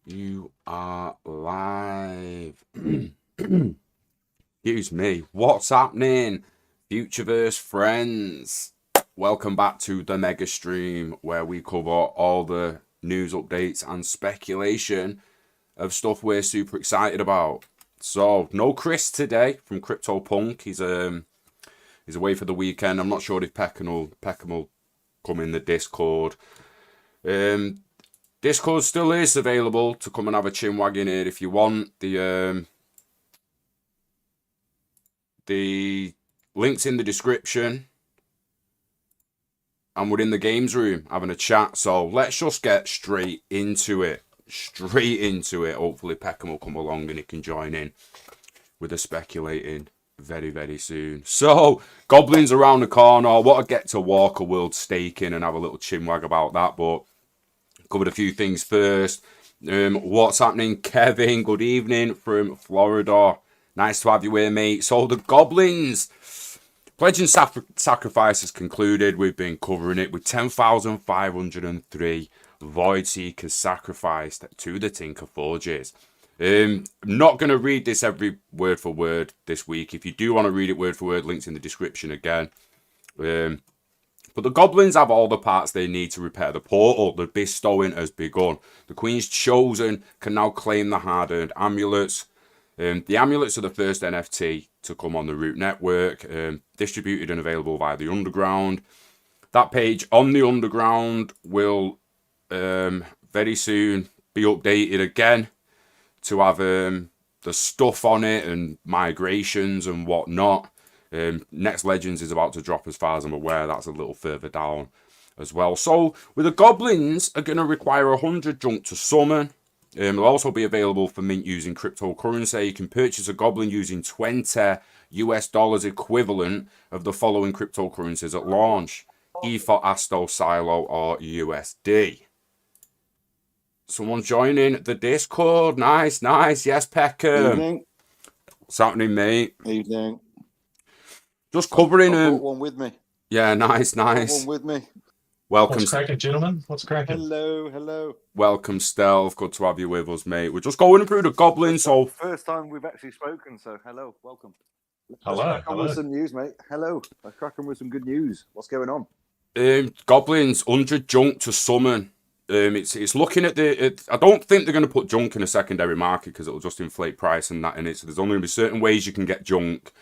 You are live. Excuse me. What's happening? FutureVerse friends. Welcome back to the mega stream where we cover all the news updates and speculation of stuff we're super excited about. So, no Chris today from CryptoPunk. He's away for the weekend. I'm not sure if Peckham will come in the Discord. Discord still is available to come and have a chinwag in here if you want. The link's in the description. And we're in the games room having a chat. So let's just get straight into it. Hopefully Peckham will come along and he can join in with the speculating very, very soon. So, goblins around the corner. What a get to walk a world staking and have a little chinwag about that. But covered a few things first. What's happening, Kevin? Good evening from Florida. Nice to have you here, mate. So the goblins pledge and sacrifice has concluded. We've been covering it with 10,503 void seekers sacrificed to the Tinker Forges. I'm not going to read this every word for word this week. If you do want to read it word for word, links in the description again. But the goblins have all the parts they need to repair the portal. The bestowing has begun. The Queen's Chosen can now claim the hard-earned amulets. The amulets are the first NFT to come on the Root network, distributed and available via the Underground. That page on the Underground will very soon be updated again to have the stuff on it and migrations and whatnot. Next Legends is about to drop as far as I'm aware. That's a little further down as well. So with the goblins are going to require 100 junk to summon. It'll also be available for mint using cryptocurrency. You can purchase a goblin using $20 equivalent of the following cryptocurrencies at launch: Ether, Asto, Silo, or USD. Someone joining the Discord. Nice. Yes, Peckham. Evening. What's happening, mate? Evening. Just covering I've got one with me. Yeah, nice. One with me. Welcome. What's cracking, gentlemen? What's cracking? Hello. Welcome, Stealth. Good to have you with us, mate. We're just going through the goblins. So first time we've actually spoken. So hello, welcome. Hello. With some news, mate. Hello. Let's crack on with some good news. What's going on? Goblins 100 junk to summon. It's looking at I don't think they're going to put junk in a secondary market because it'll just inflate price and that in it. So there's only going to be certain ways you can get junk.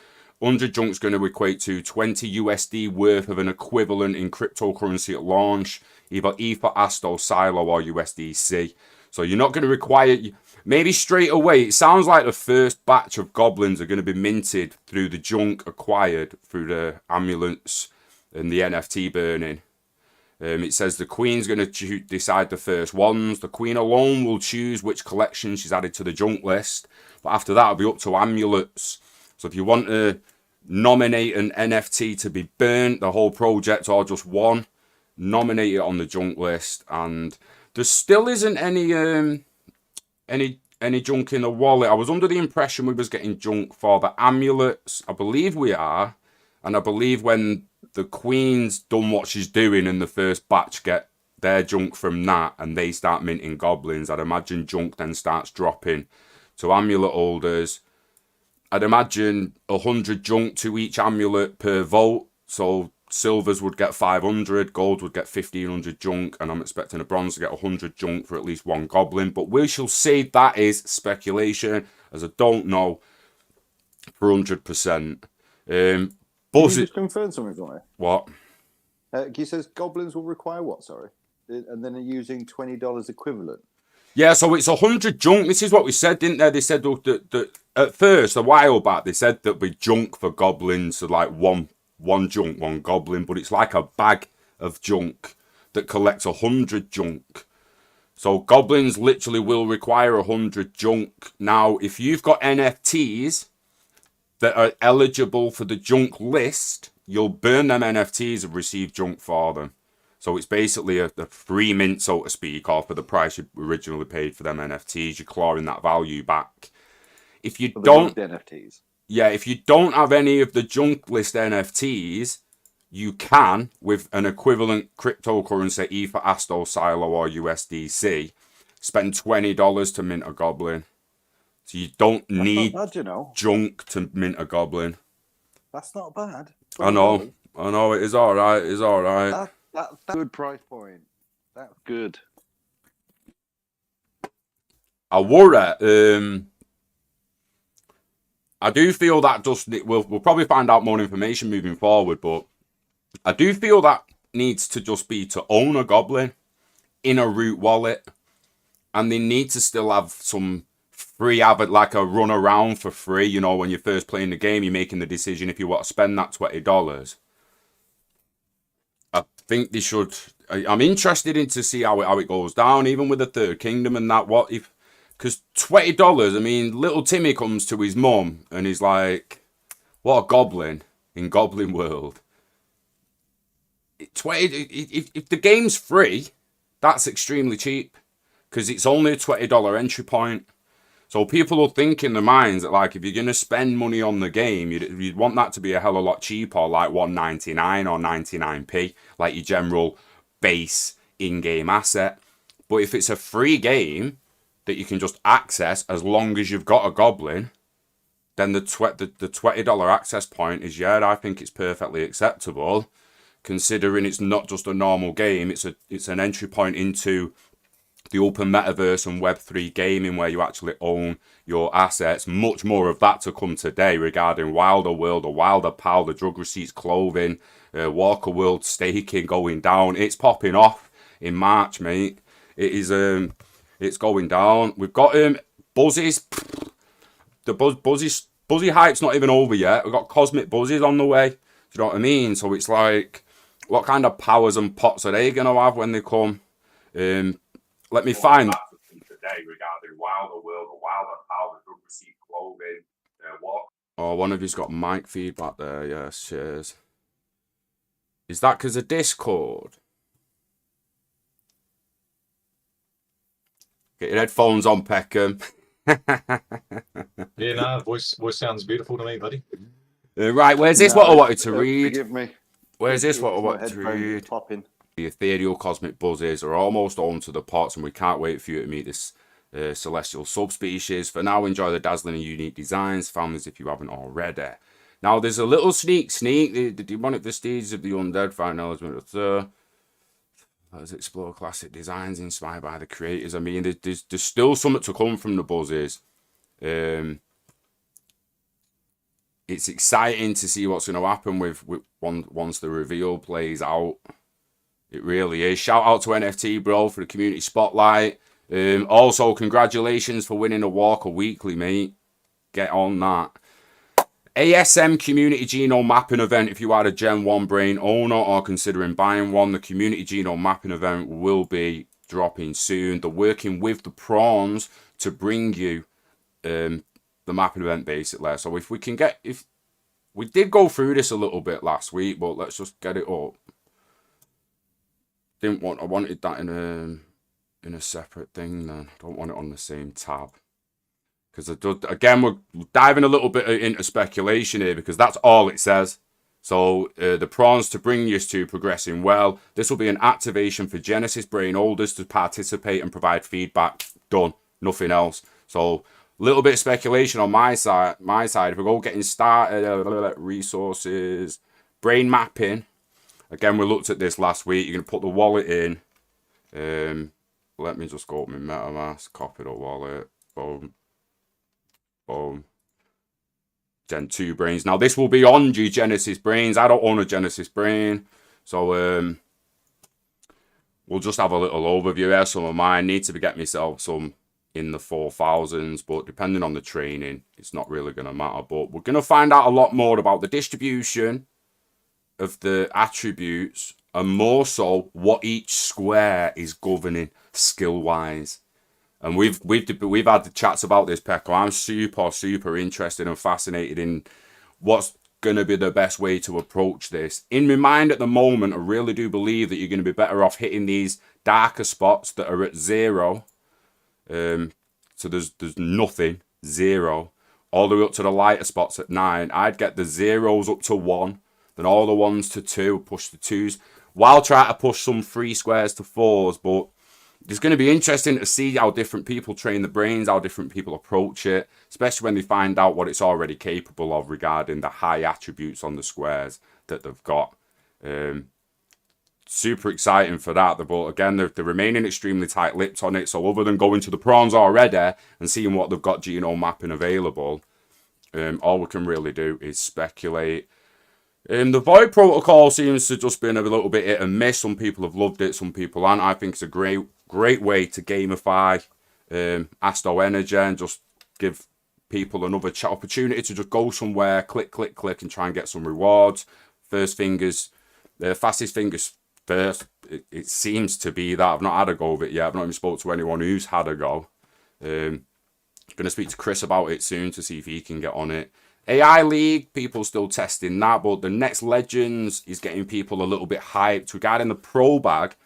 100 junk's going to equate to 20 USD worth of an equivalent in cryptocurrency at launch, either Ether, Asto, Silo, or USDC. So you're not going to require, maybe straight away, it sounds like the first batch of goblins are going to be minted through the junk acquired through the amulets and the NFT burning. It says the Queen's going to decide the first ones. The Queen alone will choose which collection she's added to the junk list. But after that, it'll be up to amulets. So if you want to nominate an NFT to be burnt, the whole project or just one, nominate it on the junk list. And there still isn't any junk in the wallet. I was under the impression we was getting junk for the amulets. I believe we are. And I believe when the Queen's done what she's doing and the first batch get their junk from that and they start minting goblins, I'd imagine junk then starts dropping to amulet holders. I'd imagine 100 junk to each amulet per vote. So silvers would get 500, gold would get 1500 junk, and I'm expecting a bronze to get 100 junk for at least one goblin. But we shall see. That is speculation, as I don't know for 100%. Can you just confirm something for me? What? He says goblins will require what, sorry? And then they're using $20 equivalent. Yeah, so it's 100 junk. This is what we said, didn't they? They said that at first, a while back, they said that we junk for goblins, so like one junk, one goblin, but it's like a bag of junk that collects 100 junk. So goblins literally will require 100 junk. Now, if you've got NFTs that are eligible for the junk list, you'll burn them NFTs and receive junk for them. So it's basically a free mint, so to speak, or for the price you originally paid for them NFTs. You're clawing that value back. If you don't, NFTs. Yeah, if you don't have any of the junk list NFTs, you can, with an equivalent cryptocurrency, either Asto, Silo, or USDC, spend $20 to mint a goblin. So you don't need bad, you know. junk to mint a goblin. That's not bad. I know, $20. it is alright, it's alright. That's a good price point. That's good. I worry, I do feel that we'll probably find out more information moving forward, but I do feel that needs to just be to own a goblin in a root wallet, and they need to still have some free, have it like a run around for free. You know, when you're first playing the game, you're making the decision if you want to spend that $20. I think they should. I'm interested in to see how it goes down, even with the Third Kingdom and that. What if? Because $20, I mean, little Timmy comes to his mum and he's like, "What a goblin in Goblin World." If the game's free, that's extremely cheap because it's only a $20 entry point. So people will think in their minds that, like, if you're going to spend money on the game, you'd want that to be a hell of a lot cheaper, like $1.99 or 99p, like your general base in-game asset. But if it's a free game that you can just access as long as you've got a goblin, then the $20 access point is, yeah, I think it's perfectly acceptable, considering it's not just a normal game. It's an entry point into the open metaverse and Web3 gaming where you actually own your assets. Much more of that to come today regarding Wilder World, or Wilder Pal, the drug receipts, clothing, Walker World staking going down. It's popping off in March, mate. It is it's going down. We've got Buzzies. The Buzzy hype's not even over yet. We've got Cosmic Buzzies on the way. Do you know what I mean? So it's like, what kind of powers and pots are they going to have when they come? Let me find today regarding Wilder World or Wilder Pal, the drug receipt clothing. Oh, one of you's got mic feedback there. Yes, cheers. Is that because of Discord? Get your headphones on, Peckham. Yeah, no, voice sounds beautiful to me, buddy. Right, where's this? What I wanted to read? Forgive me. Where's this? What I wanted to read? Popping. The ethereal cosmic buzzes are almost on to the pots, and we can't wait for you to meet this celestial subspecies. For now, enjoy the dazzling and unique designs, families, if you haven't already. Now, there's a little sneak. The demonic vestiges of the undead find element of the. Let's explore classic designs inspired by the creators. I mean, there's still something to come from the buzzes. It's exciting to see what's going to happen with once the reveal plays out. It really is. Shout out to NFT Bro for the community spotlight. Also, congratulations for winning a Walker Weekly, mate. Get on that. ASM Community Genome Mapping Event. If you are a Gen 1 brain owner or considering buying one, the Community Genome Mapping Event will be dropping soon. They're working with the prawns to bring you the mapping event, basically. So if we did go through this a little bit last week, but let's just get it up. I wanted that in a separate thing then. I don't want it on the same tab. Because again, we're diving a little bit into speculation here, because that's all it says. So the prawns to bring you to progressing well. This will be an activation for Genesis brain holders to participate and provide feedback. Done. Nothing else. So a little bit of speculation on my side. If we go getting started, resources, brain mapping. Again, we looked at this last week. You're going to put the wallet in. Let me just go up my MetaMask, copy the wallet. Boom. Boom. Gen 2 brains. Now, this will be on your Genesis brains. I don't own a Genesis brain. So, we'll just have a little overview here. Some of mine need to get myself some in the 4,000s. But depending on the training, it's not really going to matter. But we're going to find out a lot more about the distribution of the attributes, and more so what each square is governing skill-wise. And we've had the chats about this, Pecco. I'm super interested and fascinated in what's going to be the best way to approach this. In my mind at the moment, I really do believe that you're going to be better off hitting these darker spots that are at 0. So there's nothing, 0, all the way up to the lighter spots at 9. I'd get the 0s up to 1, then all the 1s to 2, push the 2s, while trying to push some 3 squares to 4s. But it's going to be interesting to see how different people train the brains, how different people approach it, especially when they find out what it's already capable of regarding the high attributes on the squares that they've got. Super exciting for that. But again, they're remaining extremely tight-lipped on it. So other than going to the prawns already and seeing what they've got genome mapping available, all we can really do is speculate. The Void protocol seems to just been a little bit hit and miss. Some people have loved it, some people aren't. I think it's a great way to gamify Asto Energy and just give people another opportunity to just go somewhere, click, and try and get some rewards. Fastest fingers first. It seems to be that. I've not had a go of it yet. I've not even spoke to anyone who's had a go. Going to speak to Chris about it soon to see if he can get on it. AI League, people still testing that, but the next Legends is getting people a little bit hyped regarding the Pro Bag,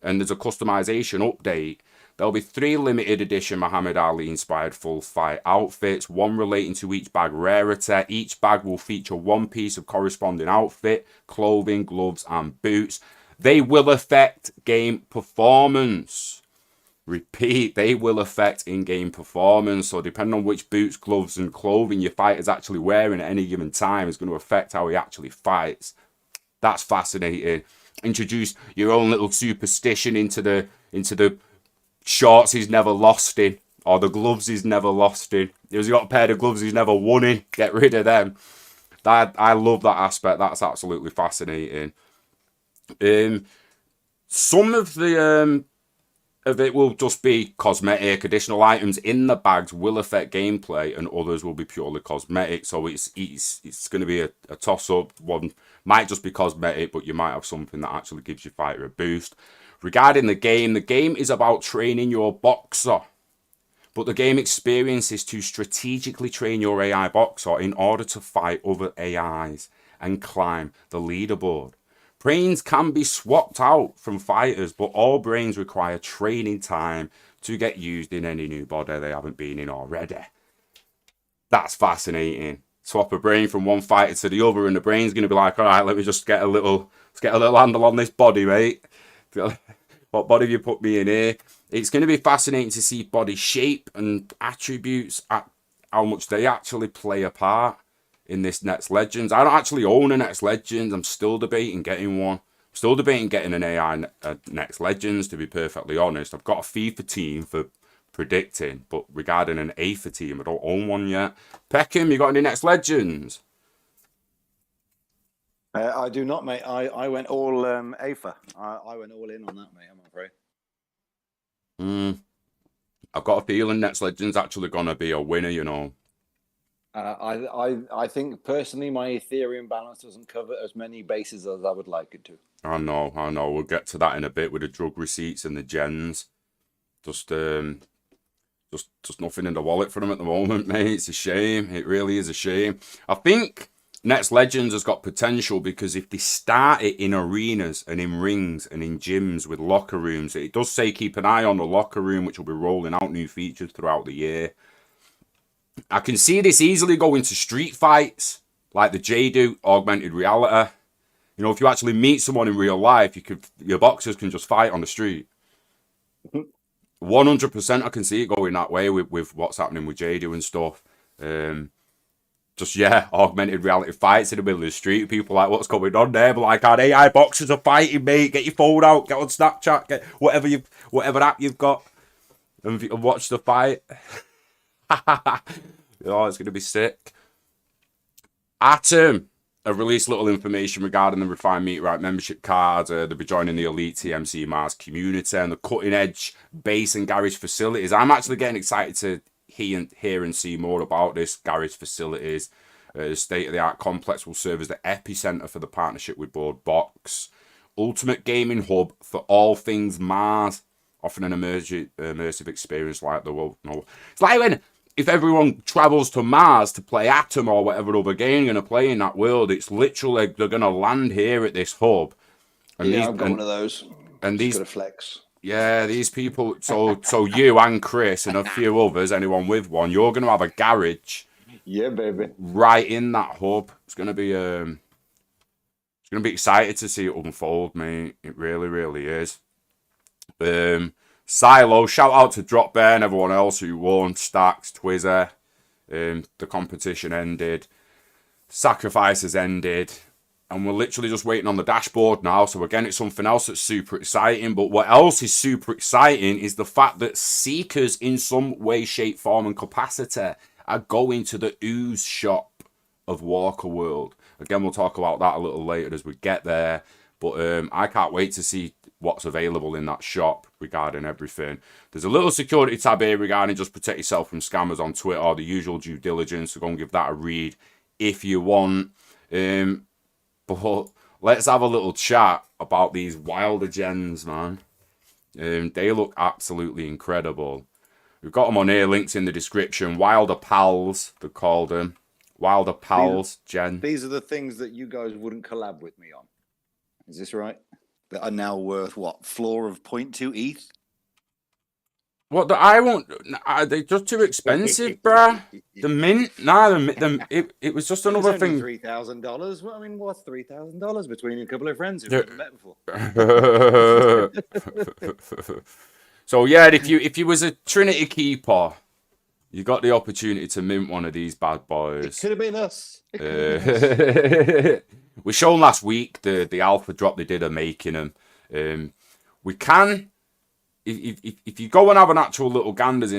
and there's a customization update. There'll be 3 limited edition Muhammad Ali inspired full fight outfits, 1 relating to each bag rarity. Each bag will feature 1 piece of corresponding outfit, clothing, gloves, and boots. They will affect game performance. Repeat, they will affect in-game performance. So depending on which boots, gloves, and clothing your fighter's actually wearing at any given time is going to affect how he actually fights. That's fascinating. Introduce your own little superstition into the shorts he's never lost in, or the gloves he's never lost in. He's got a pair of gloves he's never won in. Get rid of them. I love that aspect. That's absolutely fascinating. Some of it will just be cosmetic. Additional items in the bags will affect gameplay, and others will be purely cosmetic. So it's going to be a toss-up. One might just be cosmetic, but you might have something that actually gives your fighter a boost. Regarding the game is about training your boxer. But the game experience is to strategically train your AI boxer in order to fight other AIs and climb the leaderboard. Brains can be swapped out from fighters, but all brains require training time to get used in any new body they haven't been in already. That's fascinating. Swap a brain from one fighter to the other, and the brain's going to be like, all right, let me just get a little handle on this body, mate. What body have you put me in here? It's going to be fascinating to see body shape and attributes, how much they actually play a part in this next Legends. I don't actually own a next Legends. I'm still debating getting one. I'm still debating getting an AI next Legends, to be perfectly honest. I've got a FIFA team for predicting, but regarding an AFA team, I don't own one yet. Peckham, you got any next Legends? I do not, mate. I went all AFA. I went all in on that, mate, I'm afraid. I've got a feeling next Legends actually going to be a winner, you know. I think personally my Ethereum balance doesn't cover as many bases as I would like it to. I know. We'll get to that in a bit with the drug receipts and the gens. Just nothing in the wallet for them at the moment, mate. It's a shame. It really is a shame. I think Next Legends has got potential because if they start it in arenas and in rings and in gyms with locker rooms, it does say keep an eye on the locker room, which will be rolling out new features throughout the year. I can see this easily going to street fights like the J-Do augmented reality. You know, if you actually meet someone in real life, your boxers can just fight on the street. 100% I can see it going that way with what's happening with J-Do and stuff. Augmented reality fights in the middle of the street. People like, what's going on there? But like, our AI boxers are fighting, mate. Get your phone out, get on Snapchat, get whatever app you've got, and watch the fight. Oh, it's gonna be sick. Atom have released little information regarding the Refined Meteorite membership card. They'll be joining the elite TMC Mars community and the cutting edge base and garage facilities. I'm actually getting excited to hear and see more about this garage facilities. The state-of-the-art complex will serve as the epicenter for the partnership with Board Box. Ultimate gaming hub for all things Mars, offering an immersive experience like the world. It's like if everyone travels to Mars to play Atom or whatever other game you're going to play in that world, it's literally they're going to land here at this hub. And I've got one of those. And these got a flex. Yeah, these people. So you and Chris and a few others, anyone with one, you're going to have a garage. Yeah, baby. Right in that hub. It's going to be going to be excited to see it unfold, mate. It really, really is. Silo, shout out to Drop Bear and everyone else who won. Stacks, Twizzer. The competition ended. Sacrifices ended. And we're literally just waiting on the dashboard now. So again, it's something else that's super exciting. But what else is super exciting is the fact that Seekers in some way, shape, form and capacity are going to the Ooze shop of Walker World. Again, we'll talk about that a little later as we get there. But I can't wait to see what's available in that shop regarding everything. There's a little security tab here regarding just protect yourself from scammers on Twitter, or the usual due diligence. So go and give that a read if you want. But let's have a little chat about these Wilder gens, man. They look absolutely incredible. We've got them on here, links in the description. Wilder Pals, they called them. Wilder Pals, gen. These are the things that you guys wouldn't collab with me on. Is this right? That are now worth, what, floor of 0.2 ETH? What, I won't... They're just too expensive, bruh. The mint? Nah, it was just another thing. $3,000. Well, I mean, what's $3,000 between a couple of friends who've never met before? So, yeah, if you was a Trinity Keeper, you got the opportunity to mint one of these bad boys. It could have been us. We shown last week the alpha drop they did of making them. We can... If you go and have an actual little ganders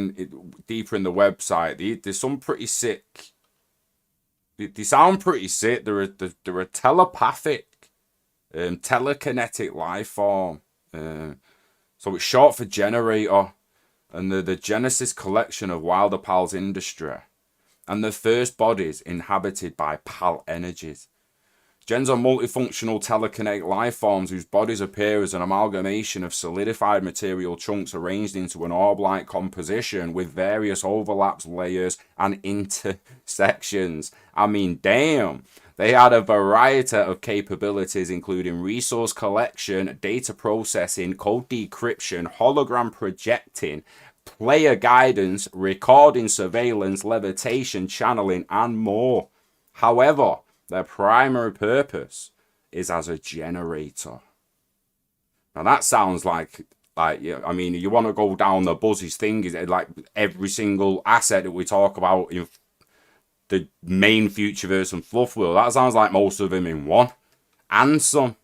deeper in the website, there's some pretty sick. They sound pretty sick. They're a telepathic, telekinetic life form. So it's short for generator, and the Genesis collection of Wilder Pals industry, and the first bodies inhabited by Pal energies. Gens are multifunctional telekinetic life forms whose bodies appear as an amalgamation of solidified material chunks arranged into an orb-like composition with various overlaps, layers, and intersections. I mean, damn. They had a variety of capabilities, including resource collection, data processing, code decryption, hologram projecting, player guidance, recording, surveillance, levitation, channeling, and more. However, their primary purpose is as a generator. Now that sounds like yeah, I mean, you want to go down the Buzzy's thing, is it like every single asset that we talk about in the main FutureVerse and Fluf World, that sounds like most of them in one. And some.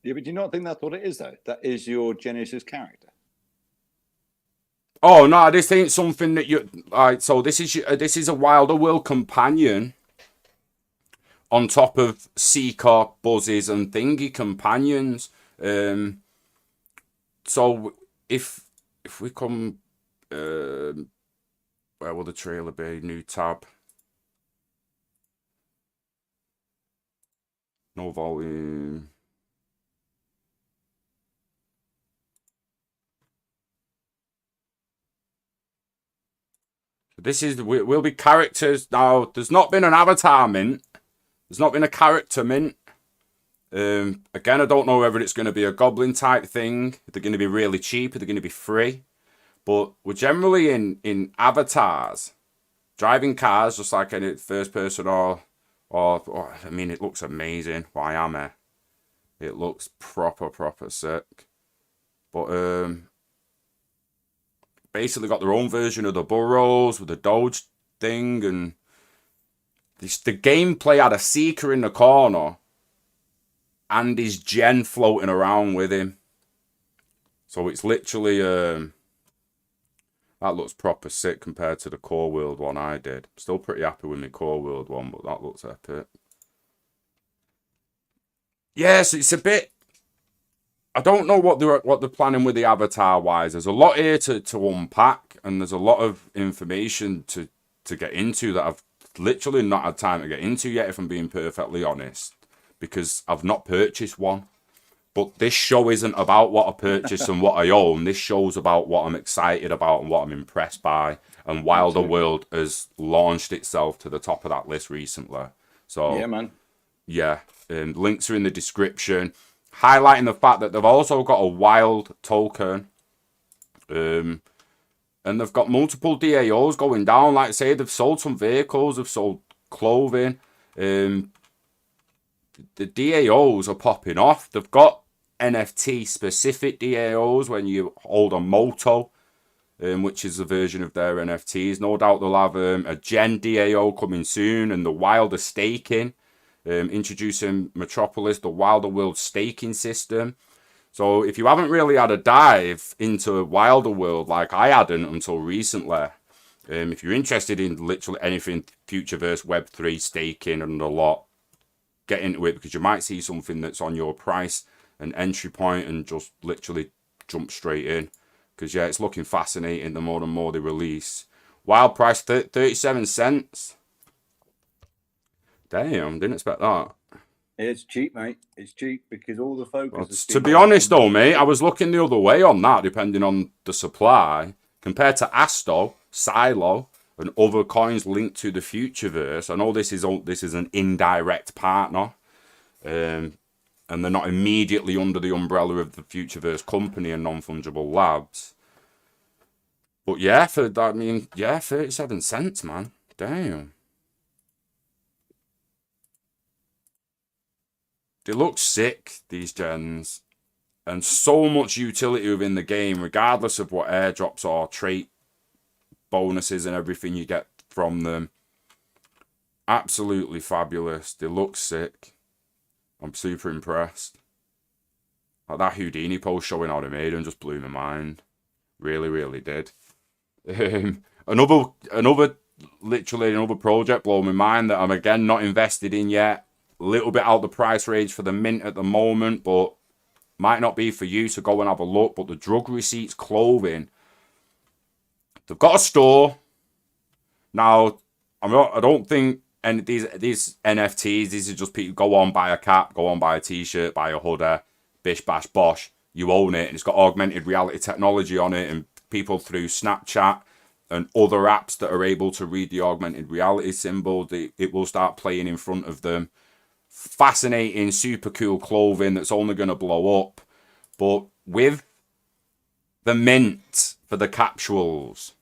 Yeah, but do you not think that's what it is, though? That is your Genesis character. Oh no, this ain't something that you like. So this is a Wilder World companion on top of Seeker, Buzzies, and Thingy companions. So if we come, where will the trailer be? New tab. No volume. This is will be characters now. There's not been an avatar mint. There's not been a character mint. Again, I don't know whether it's going to be a goblin type thing. They're going to be really cheap. Or they're going to be free. But we're generally in avatars, driving cars, just like any first person or I mean, it looks amazing. Why am I? It looks proper sick. But basically got their own version of the burrows with the Doge thing, and the gameplay had a Seeker in the corner and his gen floating around with him. So it's literally that looks proper sick compared to the Core World one I did. Still pretty happy with my Core World one, but that looks epic. Yes, it's a bit. I don't know what they're planning with the avatar wise. There's a lot here to unpack, and there's a lot of information to get into that I've literally not had time to get into yet, if I'm being perfectly honest, because I've not purchased one. But this show isn't about what I purchased and what I own. This show's about what I'm excited about and what I'm impressed by. And Wilder World has launched itself to the top of that list recently. So yeah, man. Yeah, links are in the description. Highlighting the fact that they've also got a wild token. And they've got multiple DAOs going down. Like I say, they've sold some vehicles, they've sold clothing. the DAOs are popping off. They've got NFT specific DAOs when you hold a Moto, which is a version of their NFTs. No doubt they'll have a Gen DAO coming soon, and the Wilder staking, introducing Metropolis, the Wilder World staking system. So if you haven't really had a dive into Wilder World like I hadn't until recently, if you're interested in literally anything FutureVerse, Web3, staking and a lot, get into it, because you might see something that's on your price and entry point and just literally jump straight in. Because yeah, it's looking fascinating the more and more they release. Wild price 37 cents. Damn, didn't expect that. It's cheap, mate. It's cheap because all the focus. Well, to be honest though, mate, I was looking the other way on that, depending on the supply. Compared to Asto, Silo, and other coins linked to the FutureVerse. I know this is an indirect partner. And they're not immediately under the umbrella of the FutureVerse company and Non-Fungible Labs. But yeah, for that, I mean, yeah, 37 cents, man. Damn. They look sick, these gens. And so much utility within the game, regardless of what airdrops or trait bonuses and everything you get from them. Absolutely fabulous. They look sick. I'm super impressed. Like that Houdini post showing how they made them just blew my mind. Really, really did. Another project blowing my mind that I'm again not invested in yet. A little bit out the price range for the mint at the moment, but might not be for you, so go and have a look. But the Drug Receipts clothing, they've got a store. Now, I don't think and these NFTs, these are just people go on, buy a cap, go on, buy a t-shirt, buy a hoodie, bish, bash, bosh. You own it, and it's got augmented reality technology on it, and people through Snapchat and other apps that are able to read the augmented reality symbol, it will start playing in front of them. Fascinating, super cool clothing that's only going to blow up. But with the mint for the capsules,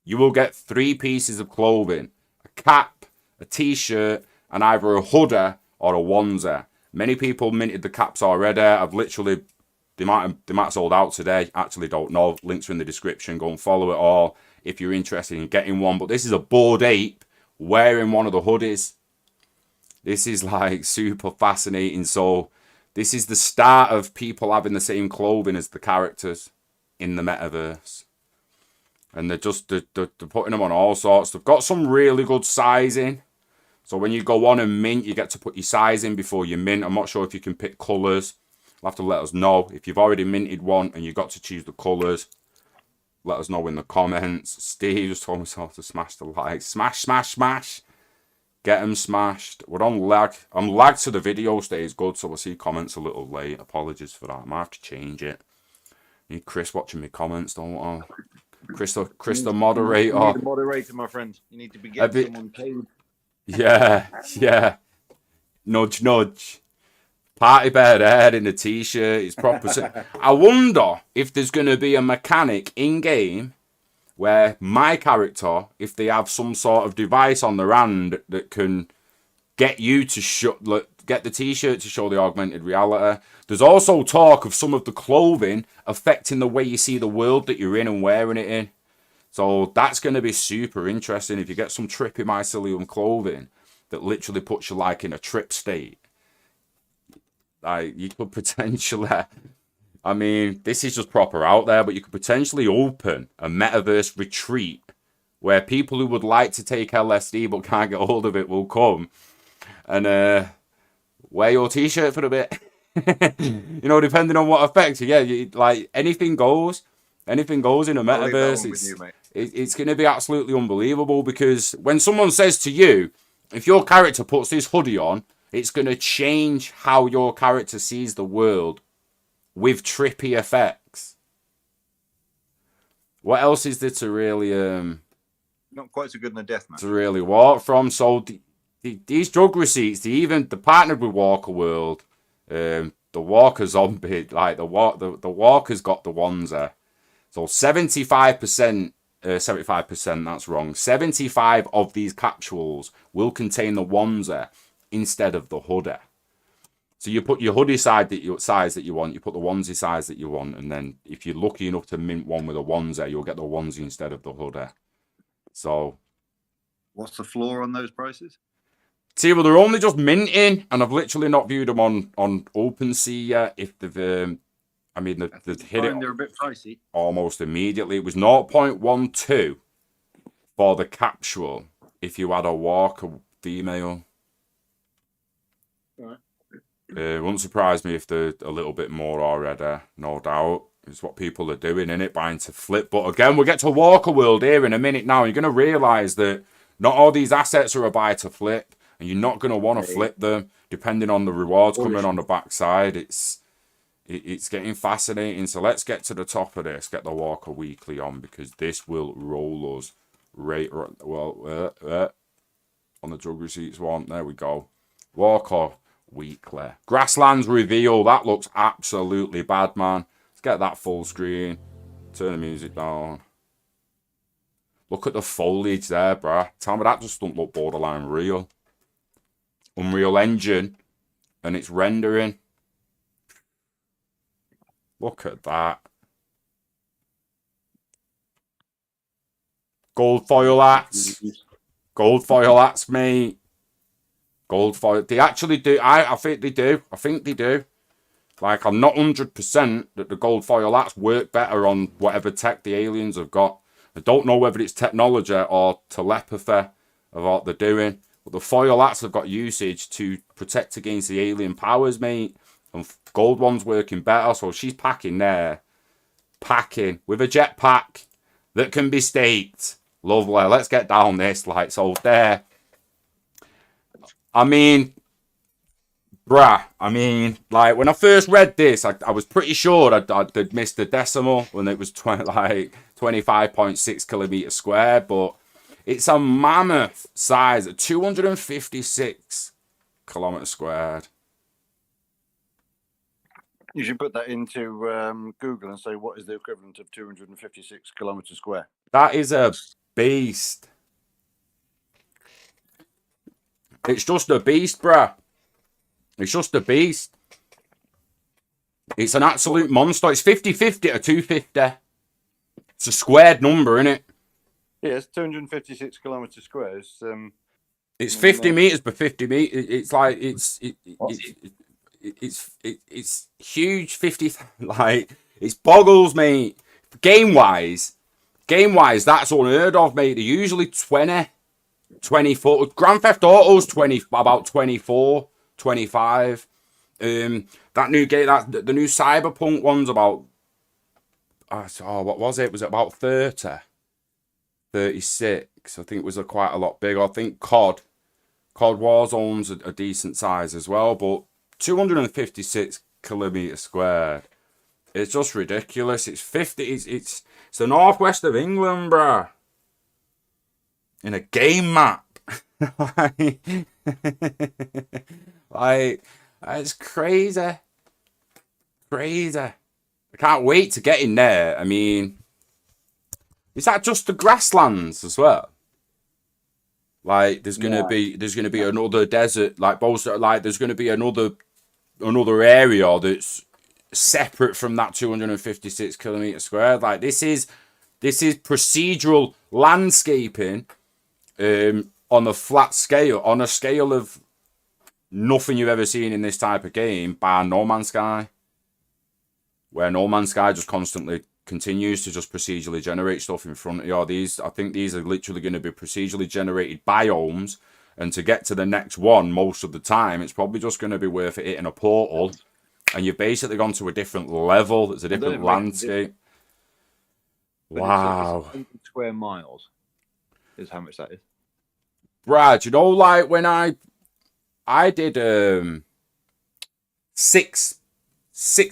you will get 3 pieces of clothing: a cap, a t-shirt, and either a hoodie or a onesie. Many people minted the caps already. I've literally, they might have sold out today. Actually don't know. Links are in the description. Go and follow it all if you're interested in getting one. But this is a Bored Ape wearing one of the hoodies. This is like super fascinating. So this is the start of people having the same clothing as the characters in the metaverse. And they're putting them on all sorts. They've got some really good sizing. So when you go on and mint, you get to put your size in before you mint. I'm not sure if you can pick colours. You'll have to let us know. If you've already minted one and you got to choose the colours, let us know in the comments. Steve just told himself to smash the like. Smash, smash, smash. Get them smashed. We're on lag. I'm lagged to the video stays good, so we'll see comments a little late. Apologies for that. I might have to change it. Need Chris watching my comments, don't I? Chris the moderator. You need a moderator, my friend. You need to be getting someone paid. Yeah, yeah. Nudge, nudge. Party Bear there in the t-shirt. It's proper. I wonder if there's going to be a mechanic in-game where my character, if they have some sort of device on their hand that can get you to get the t-shirt to show the augmented reality. There's also talk of some of the clothing affecting the way you see the world that you're in and wearing it in. So that's going to be super interesting if you get some trippy mycelium clothing that literally puts you like in a trip state. Like you could potentially, I mean, this is just proper out there, but you could potentially open a metaverse retreat where people who would like to take LSD but can't get hold of it will come and wear your t-shirt for a bit. You know, depending on what effect. Yeah, like anything goes. Anything goes in a metaverse. It's going to be absolutely unbelievable, because when someone says to you, if your character puts this hoodie on, it's going to change how your character sees the world with trippy effects. What else is there to really not quite so good in a deathmatch to really walk from? So these Drug Receipts, they partnered with Walker World. The Walker Zombie, like the Walker's got the onesie. So 75%, 75%, that's wrong. 75 of these capsules will contain the onesie instead of the hoodie. So you put your hoodie size that you want, you put the onesie size that you want, and then if you're lucky enough to mint one with a onesie, you'll get the onesie instead of the hoodie. So What's the floor on those prices? see, well, they're only just minting, and I've literally not viewed them on OpenSea yet. If they've, I mean, they've hit it They're a bit pricey. almost immediately. It was 0.12 for the capsule if you had a walker female. Right. Wouldn't surprise me if they're a little bit more already, no doubt. It's what people are doing, innit? Buying to flip. But again, we'll get to Walker World here in a minute now. You're going to realise that not all these assets are a buy to flip, and you're not going to want to flip them, depending on the rewards coming on the backside. It's getting fascinating. So let's get to the top of this. Get the Walker Weekly on, because this will roll us right well, on the drug receipts one. There we go. Walker Weekly. Grasslands reveal. That looks absolutely bad, man. Let's get that full screen. Turn the music down. Look at the foliage there, bruh. Tell me that just don't look borderline real. Unreal Engine. And it's rendering. Look at that. Gold foil hats. Gold foil hats, mate. Gold foil. They actually do. I think they do. I think they do. Like, I'm not 100% that the gold foil hats work better on whatever tech the aliens have got. I don't know whether it's technology or telepathy of what they're doing. But the foil hats have got usage to protect against the alien powers, mate. And gold one's working better. So she's packing there. Packing with a jetpack that can be staked. Lovely. Let's get down this. Like, so there. I mean, bruh, like, when I first read this, I was pretty sure I'd missed the decimal when it was 25.6 kilometers squared, but it's a mammoth size of 256 kilometers squared. You should put that into Google and say, what is the equivalent of 256 kilometers square? That is a beast. It's just a beast, bruh. It's just a beast. It's an absolute monster. It's 50-50 to 250. It's a squared number, isn't it? Yeah, it's 256 kilometers square. It's 50 meters per 50 meters. It's like it's huge. 50, like, it's boggles, mate. Game wise, that's unheard of, mate. They're usually 20, 24. Grand Theft Auto's about 24, 25. That new game, the new Cyberpunk one's about. What was it? Was it about 30? 36. I think it was quite a lot bigger. I think COD Warzone's a decent size as well, but 256 kilometers squared. It's just ridiculous. It's 50. It's the northwest of England, bruh. In a game map. like, it's crazy. Crazy. I can't wait to get in there. I mean, is that just the grasslands as well? Like, there's gonna be another desert. Like, both, like, there's gonna be another area that's separate from that 256 kilometers squared. Like, this is procedural landscaping on a flat scale, on a scale of nothing you've ever seen in this type of game, bar No Man's Sky, where No Man's Sky just constantly continues to just procedurally generate stuff in front of you. I think these are literally going to be procedurally generated biomes, and to get to the next one, most of the time, it's probably just going to be worth it hitting a portal, and you've basically gone to a different level. It's a different landscape. Wow. It's 100 square miles is how much that is. Brad, you know, like, when I did 6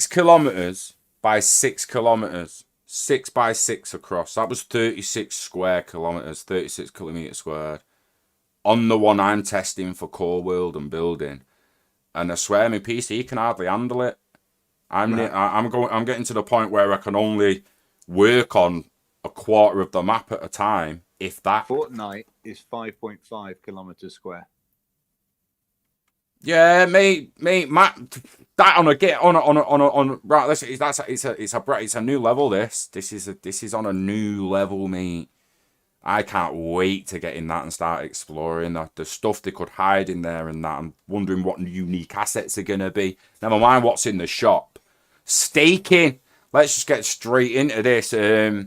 kilometers by 6 kilometers, 6 by 6 across. That was 36 square kilometers, 36 kilometers squared. On the one I'm testing for Core World and building, and I swear my PC can hardly handle it. I'm getting to the point where I can only work on a quarter of the map at a time, if that. Fortnite is 5.5 kilometers square. Yeah, mate, Matt. That on right. Listen, it's a new level. This is on a new level, mate. I can't wait to get in that and start exploring the stuff they could hide in there and that. I'm wondering what unique assets are gonna be. Never mind what's in the shop. Staking. Let's just get straight into this. I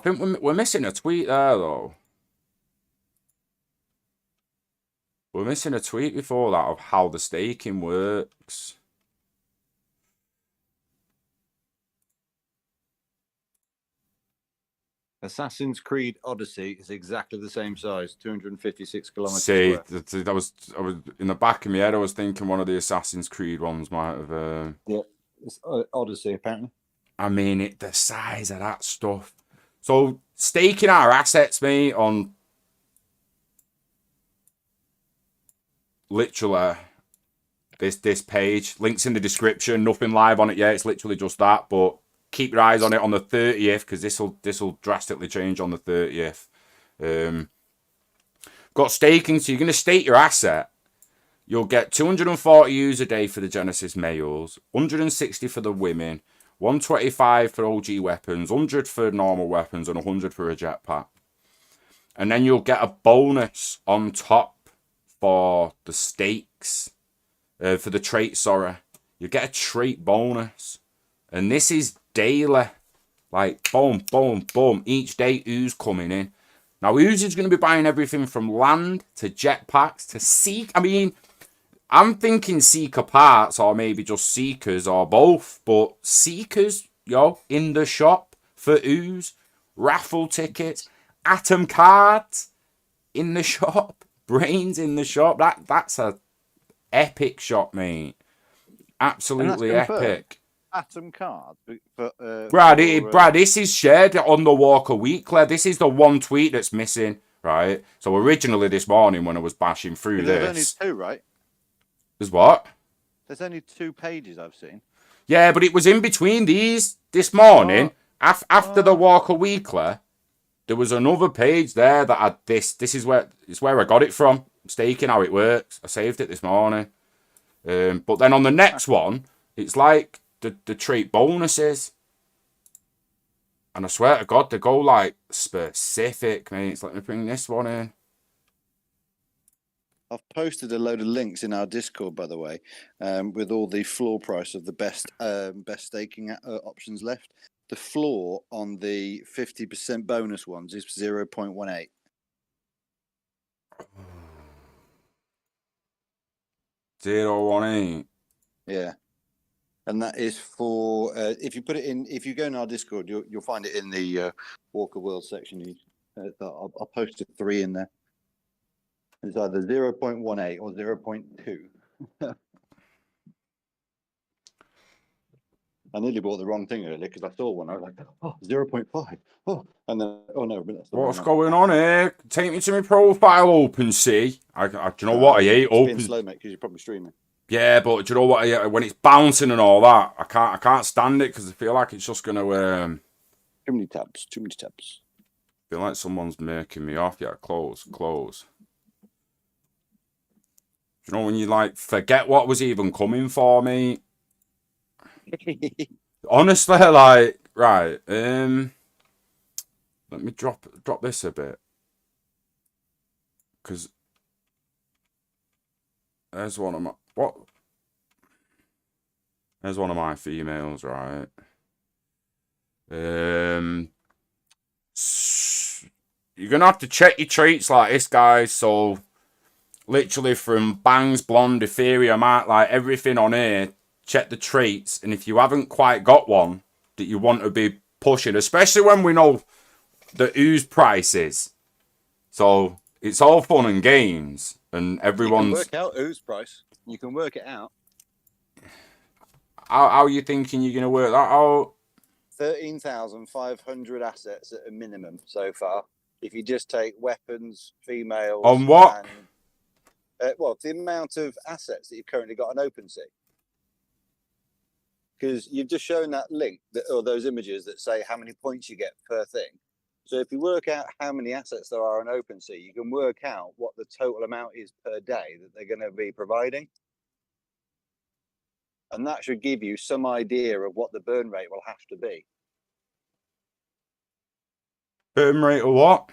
think we're missing a tweet there though. We're missing a tweet before that of how the staking works. Assassin's Creed Odyssey is exactly the same size, 256 kilometers See, square. I was in the back of my head. I was thinking one of the Assassin's Creed ones might have. Yeah, it's Odyssey apparently. I mean, the size of that stuff. So staking our assets, mate, on literally this page. Links in the description. Nothing live on it yet. It's literally just that. But keep your eyes on it on the 30th because this will drastically change on the 30th. Got staking, so you're going to stake your asset. You'll get 240 use a day for the Genesis males, 160 for the women, 125 for OG weapons, 100 for normal weapons, and 100 for a jetpack. And then you'll get a bonus on top for the stakes, for the trait, sorry. You get a trait bonus. And this is daily. Like, boom, boom, boom. Each day, ooze coming in. Now, ooze is going to be buying everything from land to jetpacks to seek. I mean, I'm thinking seeker parts or maybe just seekers or both. But seekers, in the shop for ooze. Raffle tickets. Atom cards in the shop. Brains in the shop. That's a epic shop, mate. Absolutely epic. Atom card, Brad, this is shared on the Walker Weekly. This is the one tweet that's missing, right? So originally this morning when I was bashing through there's only two, right? There's what? There's only 2 pages I've seen. Yeah, but it was in between these this morning. After the Walker Weekly, there was another page there that had this. This is where I got it from. Staking, how it works. I saved it this morning. But then on the next one, it's like the trait bonuses. And I swear to God, they go like specific, mate. Let me bring this one in. I've posted a load of links in our Discord, by the way, with all the floor price of the best staking options left. The floor on the 50% bonus ones is 0.18. $0.18. Yeah. And that is for if you put it in, if you go in our Discord, you'll find it in the Walker World section. I'll post 3 in there. It's either 0.18 or 0.2. I nearly bought the wrong thing earlier because I saw one. I was like, 0.5. Oh, and then, oh no, but that's the what's going on here? Take me to my profile, OpenSea. Do you know what I hate? Open slow, mate, because you're probably streaming. Yeah, but do you know what? When it's bouncing and all that, I can't stand it because I feel like it's just gonna. Too many tabs. Feel like someone's making me off. Yeah, close. Do you know when you like forget what was even coming for me? Honestly, like right. Let me drop this a bit because there's one of my There's one of my females, right? You're gonna have to check your traits like this, guys. So literally from Bangs, Blonde, Ethereum, like everything on here, check the traits, and if you haven't quite got one that you want to be pushing, especially when we know the ooze prices, so it's all fun and games, and everyone's. You can work out ooze price. You can work it out. How are you thinking you're gonna work that out? 13,500 assets at a minimum so far. If you just take weapons, females, on what? And, well, the amount of assets that you've currently got on OpenSea. Because you've just shown that link or those images that say how many points you get per thing. So if you work out how many assets there are on OpenSea, you can work out what the total amount is per day that they're going to be providing. And that should give you some idea of what the burn rate will have to be. Burn rate or what?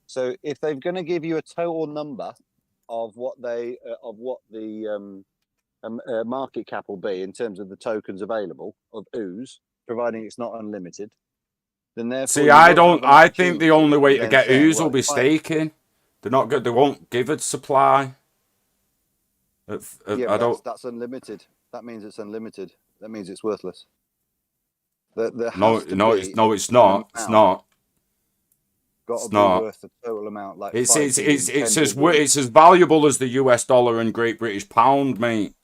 So if they're going to give you a total number of what the market cap will be in terms of the tokens available of ooze, providing it's not unlimited, then therefore See, I think the only way to then get say, ooze well, will be if I- staking. They're not good. They won't give a supply. Yeah, I don't. that's unlimited. That means it's unlimited. That means it's worthless. There No, has to no, be it's no, it's an not. It's amount. not. Got It's to be not. worth the total amount, like It's 5 billion, 10 billion. it's as valuable as the US dollar and Great British pound, mate.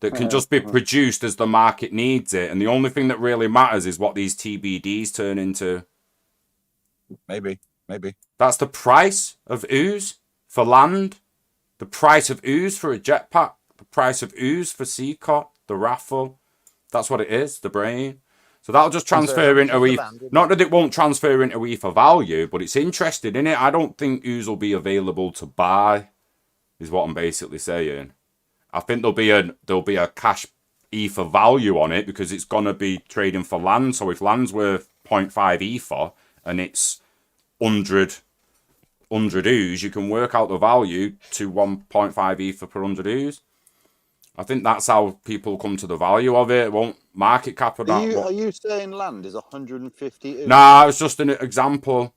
That can just be produced as the market needs it, and the only thing that really matters is what these TBDs turn into. Maybe. That's the price of ooze for land, the price of ooze for a jetpack, the price of ooze for Seacot, the raffle. That's what it is, the brain. So that'll just transfer into ETH. Not that it won't transfer into ETH for value, but it's interesting, isn't it? I don't think ooze will be available to buy, is what I'm basically saying. I think there'll be a cash ether value on it because it's gonna be trading for land. So if land's worth 0.5 ether and it's 100 ooze, you can work out the value to 1.5 ether per 100 ooze. I think that's how people come to the value of it. It won't market cap or that. Are you saying land is 150 ooze? Nah, it's just an example.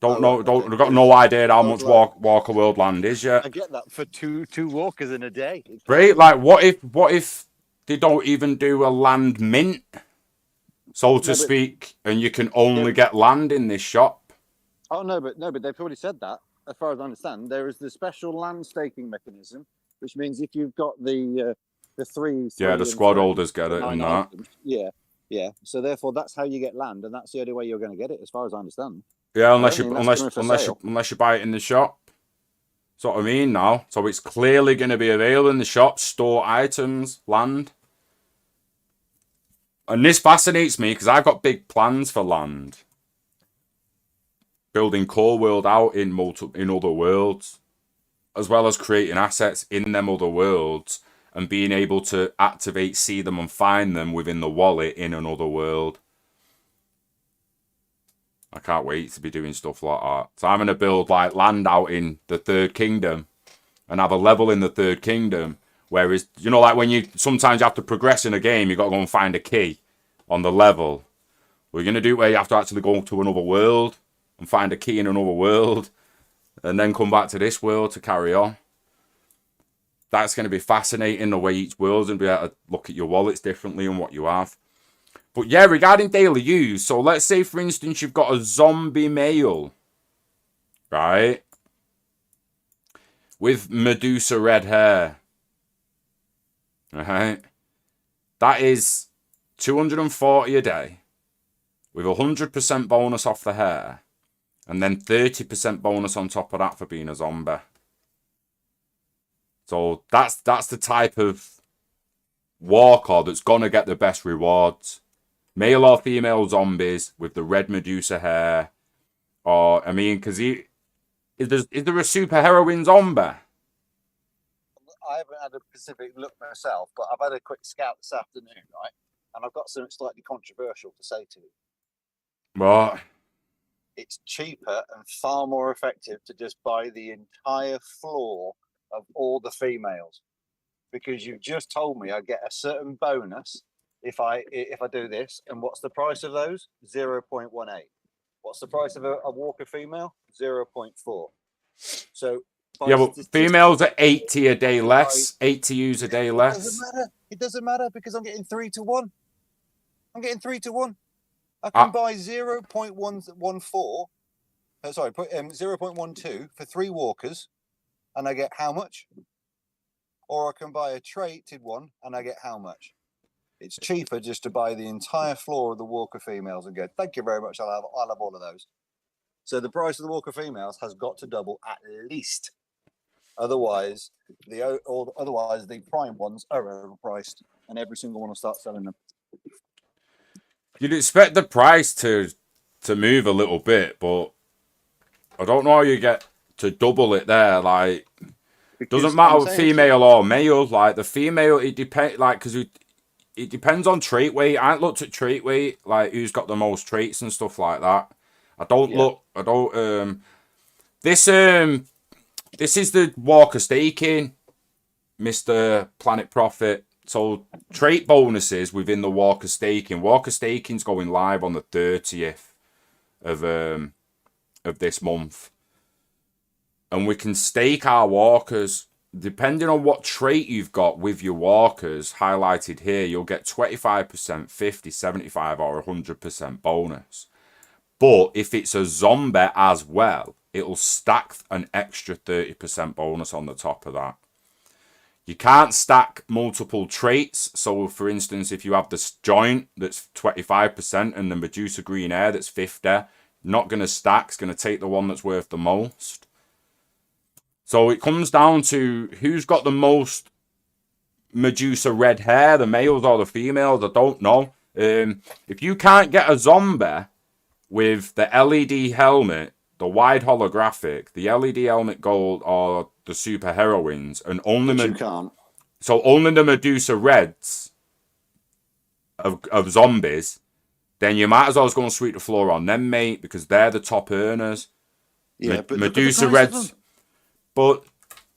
I've got no idea how much Walker World land is yet. I get that for two walkers in a day. Right? Like, what if they don't even do a land mint, so to speak, and you can only get land in this shop? Oh no, but they've already said that. As far as I understand, there is the special land staking mechanism, which means if you've got the three the squad holders get it and that. Items, yeah. So therefore, that's how you get land, and that's the only way you're going to get it, as far as I understand. Yeah, unless you buy it in the shop. That's what I mean now. So it's clearly going to be available in the shop, store items, land. And this fascinates me because I've got big plans for land. Building core world out in other worlds, as well as creating assets in them other worlds and being able to activate, see them and find them within the wallet in another world. I can't wait to be doing stuff like that. So I'm going to build like land out in the Third Kingdom and have a level in the Third Kingdom. Whereas, you know, like when you sometimes you have to progress in a game, you got to go and find a key on the level. We're going to do it where you have to actually go to another world and find a key in another world and then come back to this world to carry on. That's going to be fascinating, the way each world's going to be able to look at your wallets differently and what you have. But yeah, regarding daily use, so let's say, for instance, you've got a zombie male, right? With Medusa red hair. Right? That is 240 a day with 100% bonus off the hair. And then 30% bonus on top of that for being a zombie. So that's the type of walker that's going to get the best rewards. Male or female zombies with the red Medusa hair. Or, I mean, because is there a super heroine zombie? I haven't had a specific look myself, but I've had a quick scout this afternoon, right? And I've got something slightly controversial to say to you. What? It's cheaper and far more effective to just buy the entire floor of all the females, because you've just told me I get a certain bonus if I do this. And what's the price of those? 0.18. What's the price of a walker female? 0.4. So yeah, but females are 80 a day less. 80 use a day less. It doesn't matter because I'm getting 3 to 1. I can buy 0.114. Put 0.12 for 3 walkers, and I get how much? Or I can buy a traded one, and I get how much? It's cheaper just to buy the entire floor of the walker females and go, thank you very much, I'll have all of those. So the price of the walker females has got to double at least. Otherwise, the prime ones are overpriced, and every single one will start selling them. You'd expect the price to to move a little bit, but I don't know how you get to double it there. Like, Because doesn't I'm matter saying to you- female or male. Like the female, it depends. Like, because it depends on trait weight. I ain't looked at trait weight, like who's got the most traits and stuff like that. I don't look. I don't. This is the Walker staking, Mr. Planet Profit. So trait bonuses within the Walker staking. Walker staking's going live on the 30th of this month, and we can stake our walkers depending on what trait you've got with your walkers highlighted here. You'll get 25%, 50, 75, or 100% bonus. But if it's a zombie as well, it'll stack an extra 30% bonus on the top of that. You can't stack multiple traits. So, for instance, if you have this joint that's 25% and the Medusa Green Air that's 50, not going to stack. It's going to take the one that's worth the most. So it comes down to who's got the most Medusa red hair, the males or the females. I don't know. If you can't get a zombie with the LED helmet, the wide holographic, the LED helmet gold, or the super heroines, and only you can't. so only the Medusa reds of zombies, then you might as well go and sweep the floor on them, mate, because they're the top earners. Yeah, but Medusa reds, but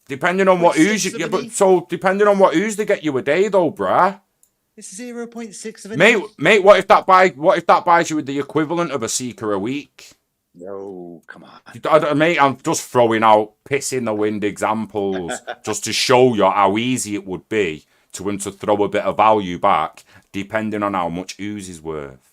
depending on what ooze you get, but so depending on what ooze they get you a day though, bruh. It's 0.6 of an Mate, what if that buys you the equivalent of a seeker a week? No, come on. Mate, I'm just throwing out piss in the wind examples just to show you how easy it would be to them to throw a bit of value back, depending on how much ooze is worth.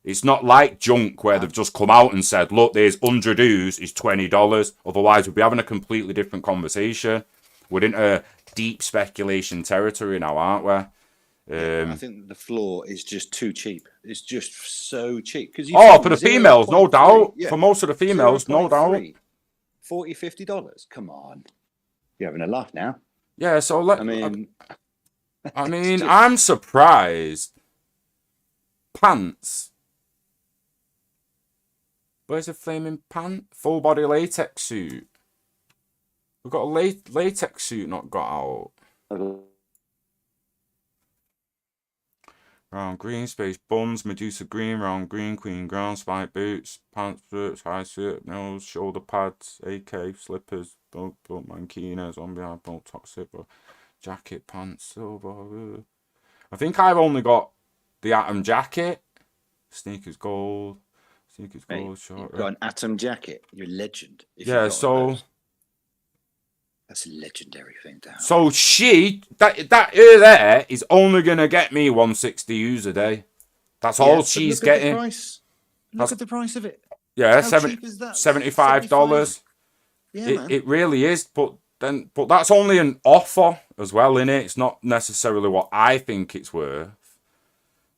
It's not like junk where they've just come out and said, look, there's 100 ooze, is $20. Otherwise, we'd be having a completely different conversation. We're into deep speculation territory now, aren't we? I think the floor is just too cheap. It's just so cheap. For the females, no doubt. Yeah. For most of the females, no doubt. $0.3, $40, $50. Come on. You're having a laugh now. Yeah, so I mean, I'm surprised. Pants. Where's the flaming pant? Full body latex suit. We've got a latex suit not got out. Round green, space buns, Medusa green, round green, queen ground, spike boots, pants, shirts, high shirt, nose, shoulder pads, AK, slippers, boat mankina, zombie eye, boat toxic, jacket, pants, silver. I think I've only got the Atom jacket, sneakers gold, short. You've got an Atom jacket. You're a legend. Yeah, so that's a legendary thing to have. So that her there is only gonna get me 160 U's a day. That's all she's getting. Look at the price of it. Yeah, How cheap is that? $75. Yeah, man. It really is, but that's only an offer as well, innit? It's not necessarily what I think it's worth.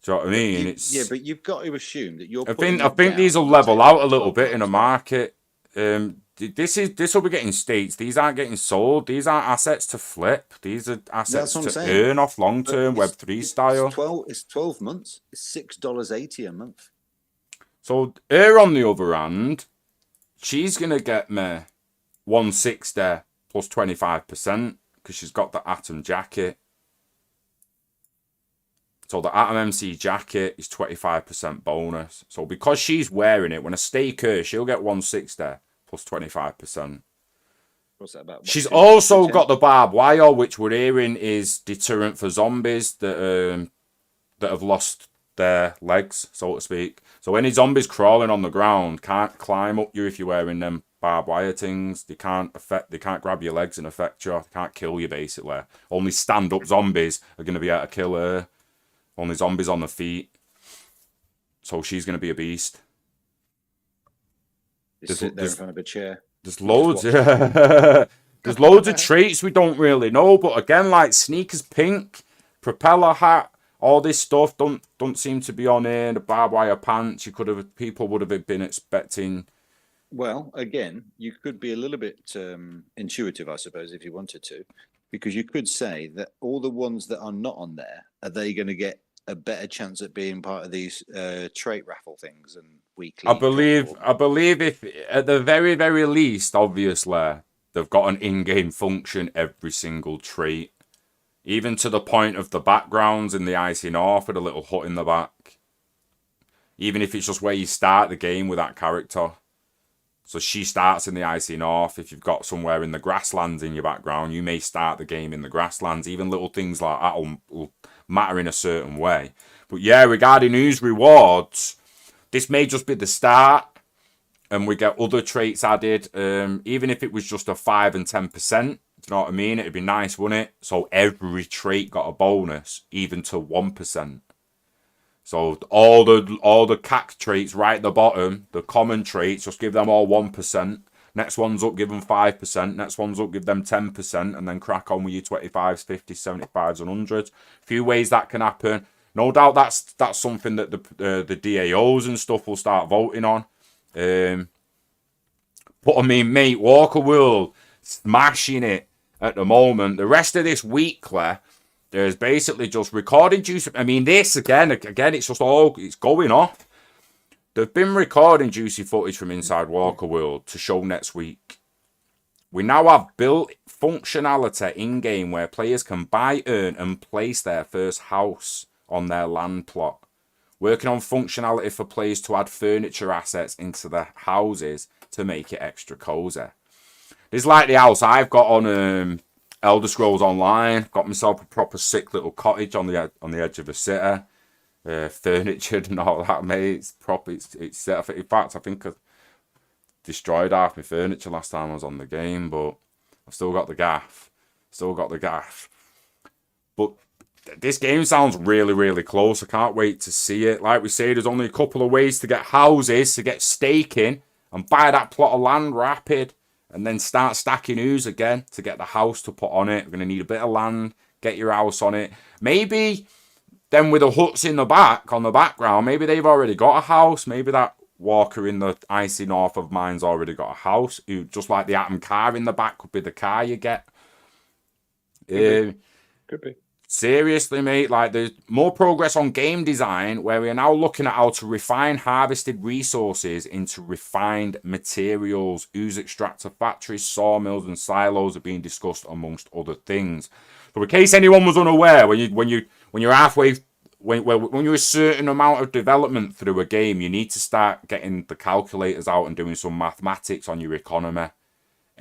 Do you know what I mean? But you've got to assume that you're. I think these will level out a little bit in the market. This will be getting stakes. These aren't getting sold. These aren't assets to flip. These are assets to earn off long term Web3 style. It's 12 months. It's $6.80 a month. So her on the other hand, she's gonna get me 160 plus 25% because she's got the Atom jacket. So the Atom MC jacket is 25% bonus. So because she's wearing it, when I stake her, she'll get 160 plus 25%. What's that about? She's also got the barbed wire, which we're hearing is deterrent for zombies that have lost their legs, so to speak. So any zombies crawling on the ground can't climb up you if you're wearing them barbed wire things. They can't grab your legs and affect you. They can't kill you, basically. Only stand-up zombies are going to be able to kill her. Only zombies on the feet. So she's going to be a beast. Just sit there in front of a chair. There's loads. There's loads of traits we don't really know. But again, like sneakers pink, propeller hat, all this stuff don't seem to be on here. The barbed wire pants, people would have been expecting. Well, again, you could be a little bit intuitive, I suppose, if you wanted to, because you could say that all the ones that are not on there, are they going to get a better chance at being part of these trait raffle things and weekly. I drop believe or- if at the very, very least, obviously, they've got an in-game function every single trait. Even to the point of the backgrounds in the Icy North with a little hut in the back. Even if it's just where you start the game with that character. So she starts in the Icy North. If you've got somewhere in the grasslands in your background, you may start the game in the grasslands. Even little things like that will matter in a certain way. But yeah, regarding who's rewards, this may just be the start. And we get other traits added. Even if it was just a 5 and 10%. Do you know what I mean? It'd be nice, wouldn't it? So every trait got a bonus, even to 1%. So all the CAC traits right at the bottom, the common traits, just give them all 1%. Next one's up, give them 5%. Next one's up, give them 10%. And then crack on with your 25s, 50s, 75s and 100s. A few ways that can happen. No doubt that's something that the DAOs and stuff will start voting on. But I mean, mate, Walker World smashing it at the moment. The rest of this week, Claire, there's basically just recording juicy. I mean, this again, it's just it's going off. They've been recording juicy footage from inside Walker World to show next week. We now have built functionality in game where players can buy, earn, and place their first house on their land plot. Working on functionality for players to add furniture assets into their houses to make it extra cozy. This is like the house I've got on Elder Scrolls Online. Got myself a proper sick little cottage on the edge of a city, furnitured and all that, mate. It's proper. It's set up. In fact, I think I destroyed half my furniture last time I was on the game, but I've still got the gaff. But this game sounds really, really close. I can't wait to see it. Like we say, there's only a couple of ways to get houses, to get staking, and buy that plot of land rapid. And then start stacking ooze again to get the house to put on it. We're going to need a bit of land, get your house on it. Maybe then with the huts in the back, on the background, maybe they've already got a house. Maybe that walker in the Icy North of mine's already got a house. Just like the Atom car in the back could be the car you get. Could be. Seriously, mate, like there's more progress on game design where we are now looking at how to refine harvested resources into refined materials. Ooze extractor factories, sawmills and silos are being discussed amongst other things. So in case anyone was unaware, when you're halfway when you're a certain amount of development through a game, you need to start getting the calculators out and doing some mathematics on your economy.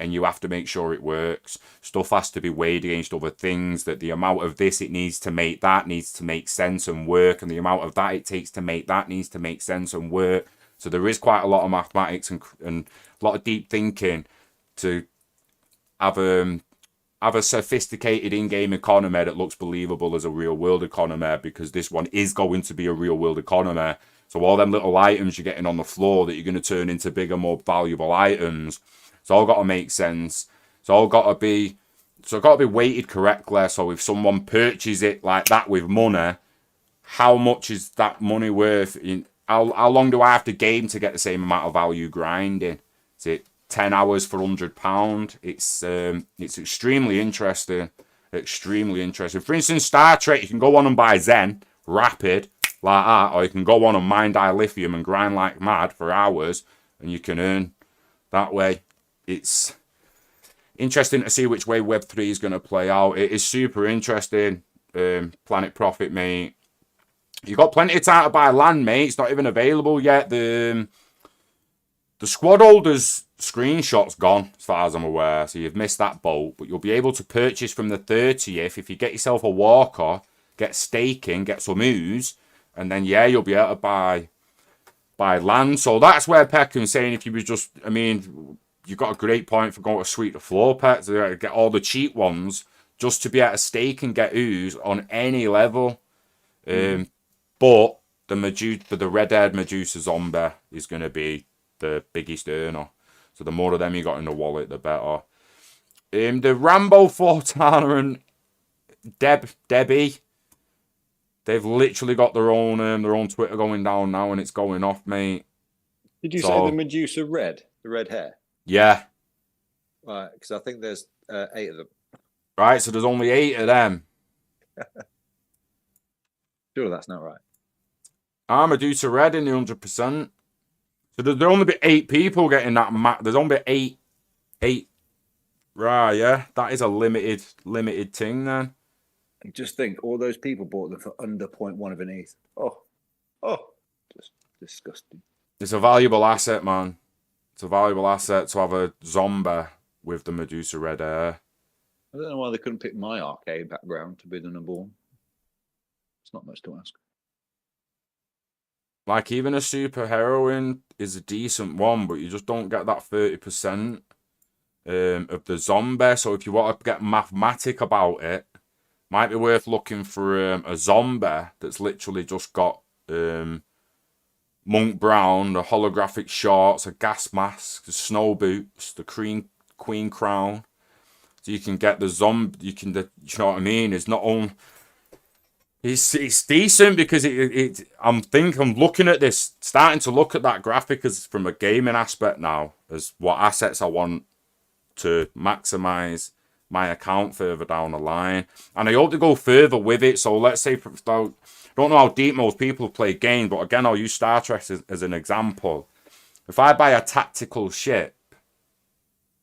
And you have to make sure it works. Stuff has to be weighed against other things, that the amount of this it needs to make that needs to make sense and work, and the amount of that it takes to make that needs to make sense and work. So there is quite a lot of mathematics and a lot of deep thinking to have a sophisticated in-game economy that looks believable as a real-world economy, because this one is going to be a real-world economy. So all them little items you're getting on the floor that you're going to turn into bigger, more valuable items, it's all got to make sense. It's all got to be weighted correctly. So if someone purchases it like that with money, how much is that money worth? How long do I have to game to get the same amount of value grinding? Is it 10 hours for £100? It's extremely interesting. Extremely interesting. For instance, Star Trek, you can go on and buy Zen rapid like that, or you can go on and mine dilithium and grind like mad for hours, and you can earn that way. It's interesting to see which way Web3 is going to play out. It is super interesting. Planet Profit, mate. You've got plenty of time to buy land, mate. It's not even available yet. The squad holders screenshot's gone, as far as I'm aware. So you've missed that boat. But you'll be able to purchase from the 30th. If you get yourself a walker, get staking, get some ooze, and then, yeah, you'll be able to buy land. So that's where Peckham's saying, if you was just, I mean, you've got a great point for going to Sweep the Floor Pet to get all the cheap ones just to be able to stake and get ooze on any level. But the red-haired Medusa zombie is going to be the biggest earner. So the more of them you got in the wallet, the better. The Rambo Fortana and Debbie, they've literally got their own Twitter going down now, and it's going off, mate. Did you say the Medusa red, the red hair? Yeah. Right, because I think there's 8 of them. Right, so there's only 8 of them. Sure, that's not right. Medusa red in the 100%. So there'll only be 8 people getting that map. There's only 8. Right, yeah. That is a limited thing then. And just think, all those people bought them for under 0.1 of an ETH. Just disgusting. It's a valuable asset, man. It's a valuable asset to have a zombie with the Medusa red hair. I don't know why they couldn't pick my arcade background to be the number 1. It's not much to ask. Like, even a super heroine is a decent one, but you just don't get that 30% of the zombie. So if you want to get mathematic about it, might be worth looking for a zombie that's literally just got monk brown, the holographic shorts, a gas mask, the snow boots, the queen crown. So you can get the zombie. You know what I mean? It's not on. It's decent because I'm looking at this, starting to look at that graphic as from a gaming aspect now, as what assets I want to maximize my account further down the line. And I hope to go further with it. So let's say, I don't know how deep most people play games, but again, I'll use Star Trek as an example. If I buy a tactical ship,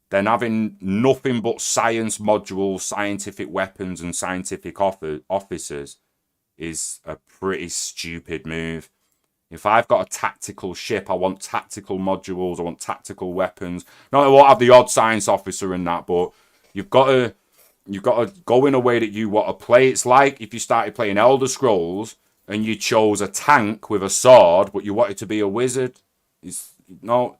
then having nothing but science modules, scientific weapons, and scientific officers is a pretty stupid move. If I've got a tactical ship, I want tactical modules, I want tactical weapons. No, I won't have the odd science officer in that, but you've got to go in a way that you want to play. It's like if you started playing Elder Scrolls and you chose a tank with a sword, but you wanted to be a wizard.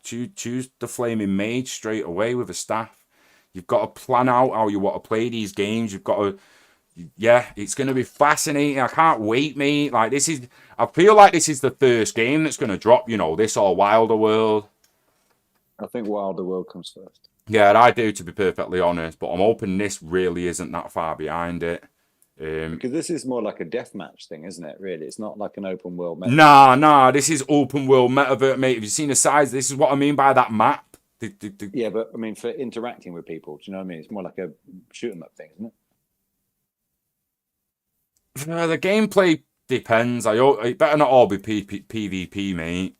Choose the flaming mage straight away with a staff. You've got to plan out how you want to play these games. You've got to. Yeah, it's going to be fascinating. I can't wait, mate. I feel like this is the first game that's going to drop, this or Wilder World. I think Wilder World comes first. Yeah, I do, to be perfectly honest. But I'm hoping this really isn't that far behind it. Because this is more like a deathmatch thing, isn't it, really? It's not like an open world meta. Nah, this is open world metaverse, mate. Have you seen the size? This is what I mean by that map. Yeah, but I mean, for interacting with people, do you know what I mean? It's more like a shoot 'em up thing, isn't it? The gameplay depends. It better not all be PvP, mate.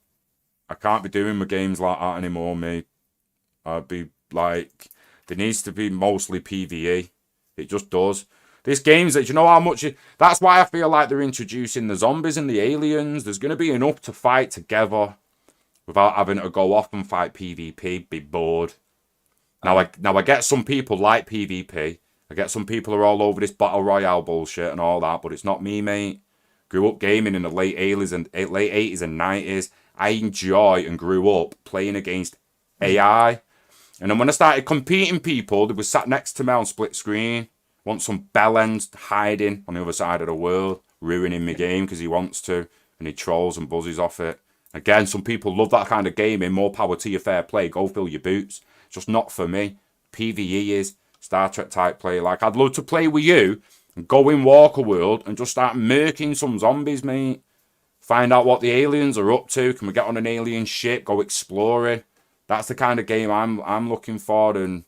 I can't be doing my games like that anymore, mate. I'd be like, there needs to be mostly PvE. It just does. This game's that, you know how much... That's why I feel like they're introducing the zombies and the aliens. There's going to be enough to fight together without having to go off and fight PvP, be bored. Now I get some people like PvP. I get some people who are all over this battle royale bullshit and all that, but it's not me, mate. Grew up gaming in the late 80s and 90s. I enjoy and grew up playing against AI. And then when I started competing people, they were sat next to me on split screen. Want some bellend hiding on the other side of the world, ruining my game because he wants to, and he trolls and buzzes off it. Again, some people love that kind of gaming. More power to your, fair play. Go fill your boots. It's just not for me. PvE is Star Trek type play. Like, I'd love to play with you and go in Walker World and just start murking some zombies, mate. Find out what the aliens are up to. Can we get on an alien ship? Go exploring. That's the kind of game I'm looking for, and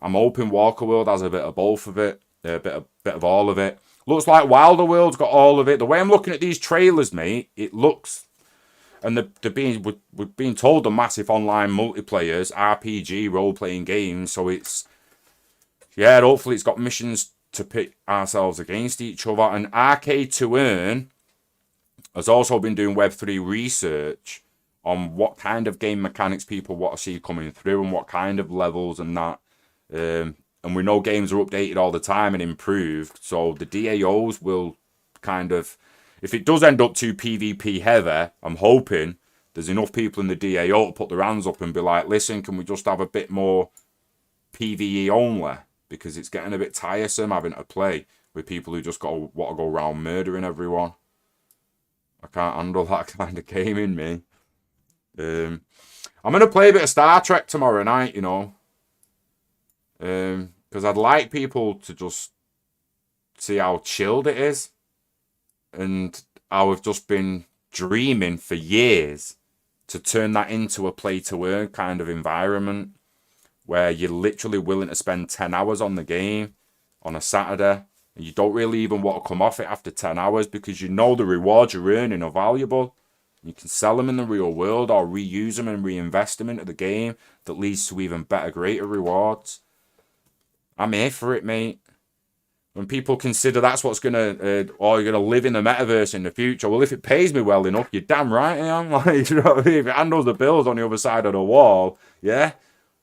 I'm hoping Walker World has a bit of both of it. A bit of all of it. Looks like Wilder World's got all of it. The way I'm looking at these trailers, mate, it looks, and we're being told the massive online multiplayers, RPG role-playing games. So hopefully it's got missions to pit ourselves against each other. And Arcade to Earn has also been doing Web3 research on what kind of game mechanics people want to see coming through and what kind of levels and that. And we know games are updated all the time and improved. So the DAOs will kind of, if it does end up too PvP heavy, I'm hoping there's enough people in the DAO to put their hands up and be like, listen, can we just have a bit more PvE only? Because it's getting a bit tiresome having to play with people who just want to go around murdering everyone. I can't handle that kind of gaming, me. I'm going to play a bit of Star Trek tomorrow night, because I'd like people to just see how chilled it is, and how I've just been dreaming for years to turn that into a play to earn kind of environment where you're literally willing to spend 10 hours on the game on a Saturday, and you don't really even want to come off it after 10 hours because you know the rewards you're earning are valuable. You can sell them in the real world or reuse them and reinvest them into the game that leads to even better, greater rewards. I'm here for it, mate. When people consider that's what's going to, or you're going to live in the metaverse in the future, well, if it pays me well enough, you're damn right I am. Like, you know what I mean? If it handles the bills on the other side of the wall, yeah,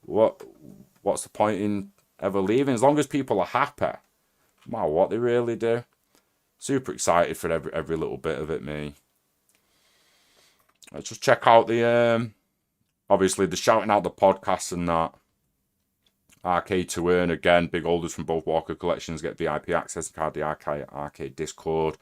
what's the point in ever leaving? As long as people are happy, no matter what they really do. Super excited for every little bit of it, me. Let's just check out the, obviously, the shouting out the podcasts and that. Arcade to earn, again, big holders from both Walker collections get VIP access to the arcade Discord.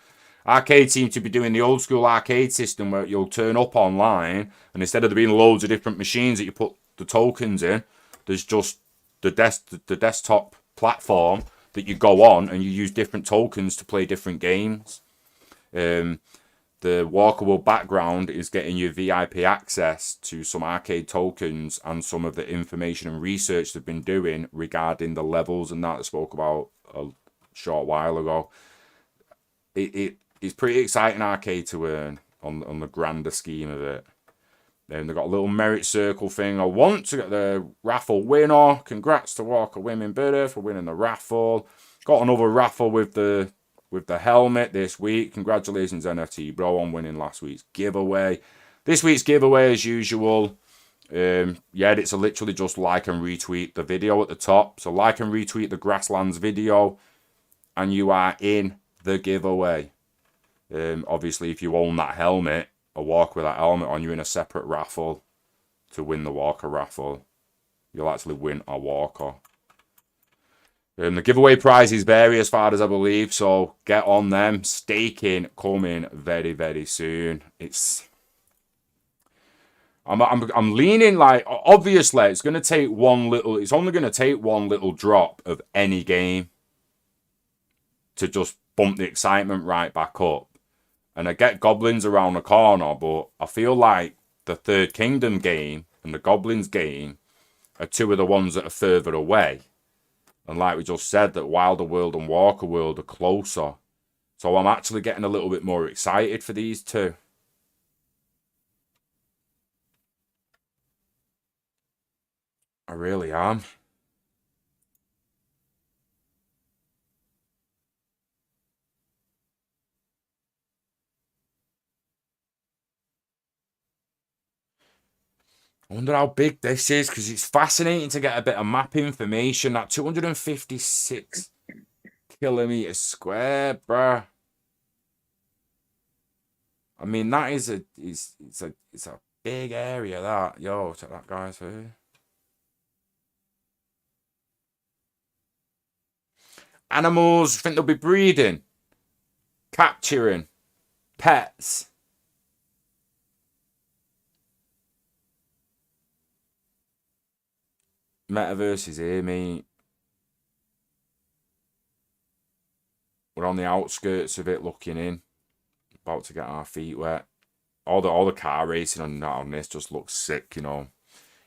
Arcade seem to be doing the old school arcade system where you'll turn up online and instead of there being loads of different machines that you put the tokens in, there's just the desktop platform that you go on and you use different tokens to play different games. The Walker World background is getting you VIP access to some arcade tokens and some of the information and research they've been doing regarding the levels and that I spoke about a short while ago. It's pretty exciting arcade to earn on the grander scheme of it. Then they've got a little merit circle thing. I want to get the raffle winner. Congrats to Walker Women Bitter for winning the raffle. Got another raffle with the helmet this week. Congratulations, NFT Bro, on winning last week's giveaway. This week's giveaway, as usual, it's literally just like and retweet the video at the top. So like and retweet the Grasslands video, and you are in the giveaway. Obviously, if you own that helmet, or walk with that helmet on, you're in a separate raffle to win the Walker raffle. You'll actually win a Walker. The giveaway prizes vary as far as I believe, so get on them. Staking coming very, very soon. I'm leaning like, obviously it's going to take it's only going to take one little drop of any game to just bump the excitement right back up. And I get Goblins around the corner, but I feel like the Third Kingdom game and the Goblins game are two of the ones that are further away. And like we just said, that Wilder World and Walker World are closer. So I'm actually getting a little bit more excited for these two. I really am. I wonder how big this is, because it's fascinating to get a bit of map information. That 256 kilometers square, bruh. I mean, that is it's a big area. That check that, guys. Here. Animals. Think they'll be breeding, capturing, pets. Metaverse is here, mate. We're on the outskirts of it, looking in. About to get our feet wet. All the car racing on this just looks sick, you know.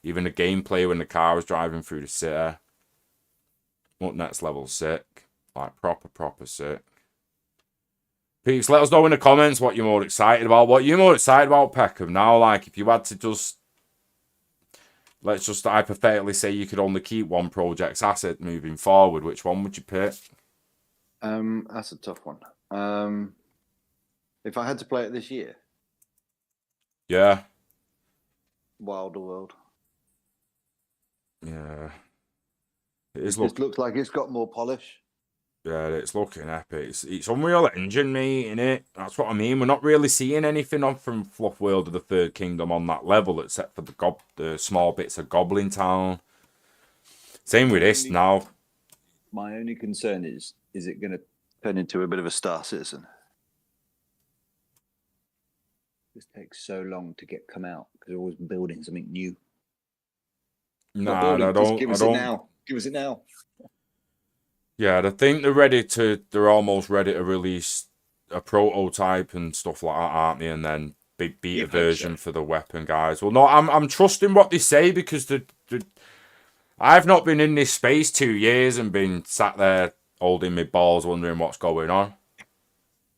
Even the gameplay when the car was driving through the city. Look, next level sick. Like proper sick. Peeps, let us know in the comments what you're more excited about. What you're more excited about, Peckham, now. Like, if you had to just... Let's just hypothetically say you could only keep one project's asset moving forward. Which one would you pick? That's a tough one. If I had to play it this year, Yeah. Wilder World. Yeah. It looks like it's got more polish. Yeah, it's looking epic. It's Unreal Engine, mate, innit? That's what I mean. We're not really seeing anything on from Fluf World of the Third Kingdom on that level, except for the small bits of Goblin Town. Same with this now. My only concern is it going to turn into a bit of a Star Citizen? This takes so long to come out because they're always building something new. Nah, I don't. Give us it now. Give us it now. Yeah, I think they're almost ready to release a prototype and stuff like that, aren't they? And then big beta version for the weapon, guys. Well, no, I'm trusting what they say because I've not been in this space 2 years and been sat there holding my balls, wondering what's going on.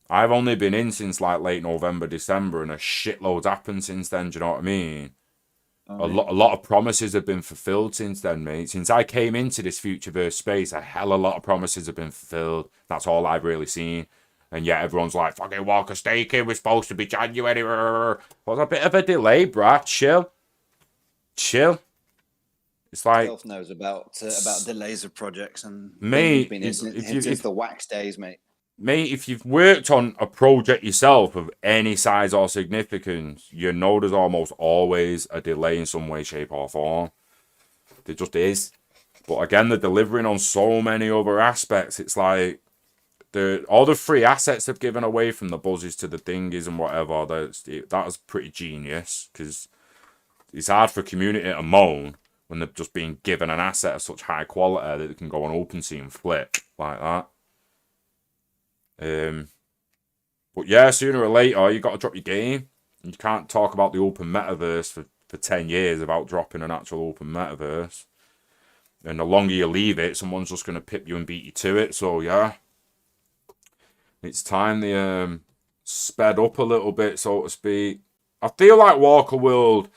I've only been in since like late November, December, and a shitload's happened since then. Do you know what I mean? A lot of promises have been fulfilled since then, mate. Since I came into this FutureVerse space, a hell of a lot of promises have been fulfilled. That's all I've really seen. And yet everyone's like, fucking Walker Staking, we're supposed to be January. Well, a bit of a delay, bruh. Chill. Chill. It's like... Self knows about delays of projects, and Mate, been in since the wax days, mate. Mate, if you've worked on a project yourself of any size or significance, you know there's almost always a delay in some way, shape, or form. There just is. But again, they're delivering on so many other aspects. It's like all the free assets they've given away, from the buzzes to the dingies and whatever. That was pretty genius, because it's hard for a community to moan when they've just been given an asset of such high quality that they can go on OpenSea and flip like that. But yeah, sooner or later, you got to drop your game. You can't talk about the open metaverse for 10 years without dropping an actual open metaverse. And the longer you leave it, someone's just going to pip you and beat you to it. So yeah, it's time they sped up a little bit, so to speak. I feel like Walker World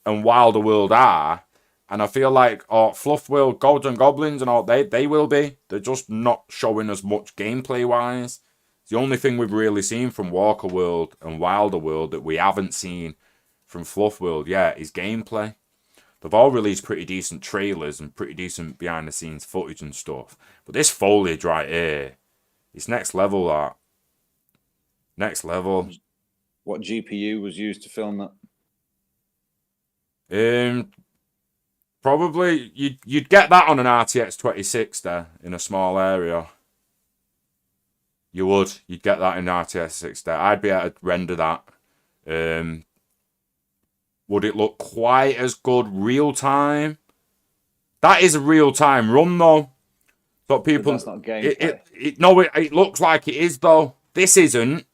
and Wilder World are, and I feel like Fluf World, Gods and Goblins and all, they will be. They're just not showing as much gameplay-wise. It's the only thing we've really seen from Walker World and Wilder World that we haven't seen from Fluf World yet is gameplay. They've all released pretty decent trailers and pretty decent behind-the-scenes footage and stuff. But this foliage right here, it's next level, that. Next level. What GPU was used to film that? Probably you'd get that on an RTX 2060 in a small area. You would. You'd get that in RTX 2060. I'd be able to render that. Would it look quite as good real time? That is a real time run though. So people, That's not gameplay. It looks like it is though. This isn't.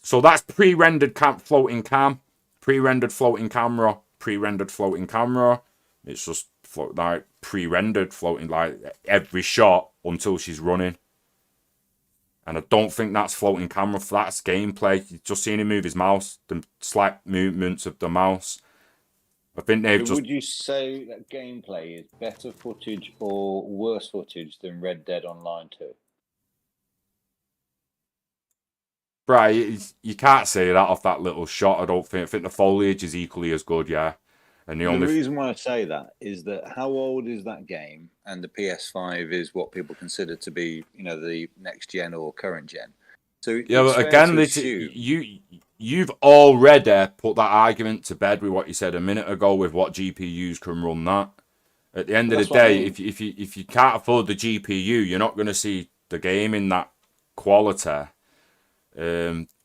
So that's pre-rendered floating cam, pre-rendered floating camera, pre-rendered floating camera. It's just like pre-rendered floating, like every shot until she's running. And I don't think that's floating camera. That's gameplay. You've just seen him move his mouse, the slight movements of the mouse. I think they've just... Would you say that gameplay is better footage or worse footage than Red Dead Online 2? Right, you can't say that off that little shot, I don't think. I think the foliage is equally as good, yeah. And the reason why I say that is that how old is that game? And the PS5 is what people consider to be, the next gen or current gen. So yeah, but again, you've already put that argument to bed with what you said a minute ago with what GPUs can run that. At the end of the day, if you can't afford the GPU, you're not going to see the game in that quality.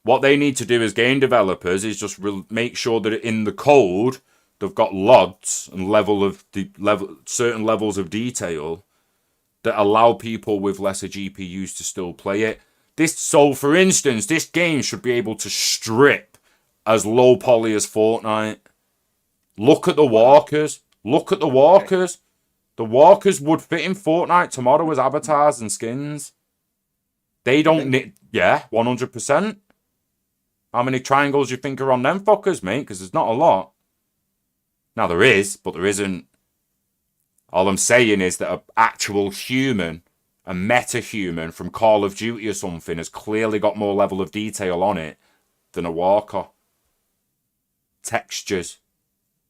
What they need to do as game developers is just make sure that in the code they've got LODs and certain levels of detail that allow people with lesser GPUs to still play it. So for instance, this game should be able to strip as low poly as Fortnite. Look at the walkers. Look at the walkers. The walkers would fit in Fortnite tomorrow as avatars and skins. They don't need... Yeah, 100%. How many triangles do you think are on them fuckers, mate? Because there's not a lot. Now, there is, but there isn't. All I'm saying is that an actual human, a meta-human from Call of Duty or something, has clearly got more level of detail on it than a walker. Textures.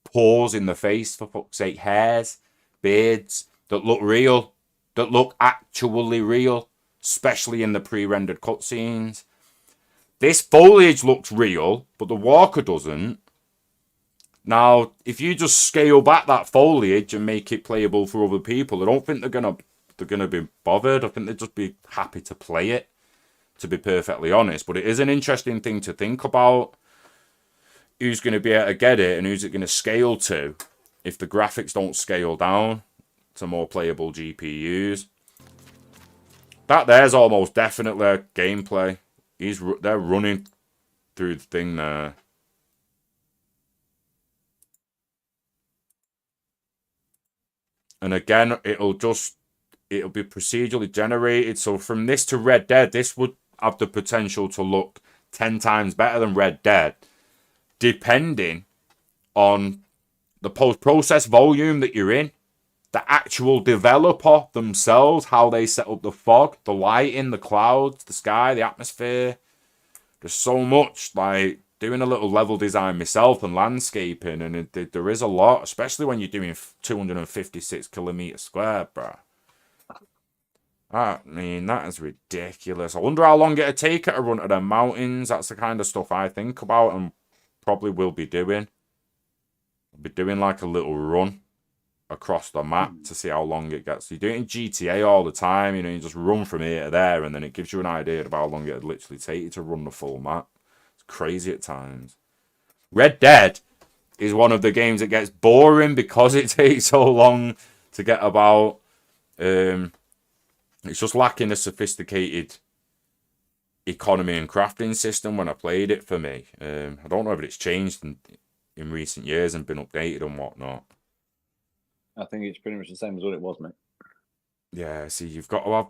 Pores in the face, for fuck's sake. Hairs. Beards. That look real. That look actually real. Especially in the pre-rendered cutscenes. This foliage looks real, but the walker doesn't. Now, if you just scale back that foliage and make it playable for other people, I don't think they're gonna be bothered. I think they'd just be happy to play it, to be perfectly honest. But it is an interesting thing to think about. Who's going to be able to get it and who's it going to scale to if the graphics don't scale down to more playable GPUs? That there's almost definitely a gameplay. They're running through the thing there. And again, it'll be procedurally generated. So from this to Red Dead, this would have the potential to look 10 times better than Red Dead, depending on the post-process volume that you're in, the actual developer themselves, how they set up the fog, the lighting, the clouds, the sky, the atmosphere. There's so much, like, doing a little level design myself and landscaping, and there is a lot, especially when you're doing 256 kilometers square, bro. I mean, that is ridiculous. I wonder how long it'd take it to run to the mountains. That's the kind of stuff I think about and probably will be doing. I'll be doing like a little run across the map to see how long it gets. You do it in GTA all the time, you know, you just run from here to there, and then it gives you an idea of how long it'd literally take you to run the full map. It's crazy at times. Red Dead is one of the games that gets boring because it takes so long to get about. It's just lacking a sophisticated economy and crafting system when I played it for me. I don't know if it's changed in recent years and been updated and whatnot. I think it's pretty much the same as what it was, mate. Yeah, see, you've got to have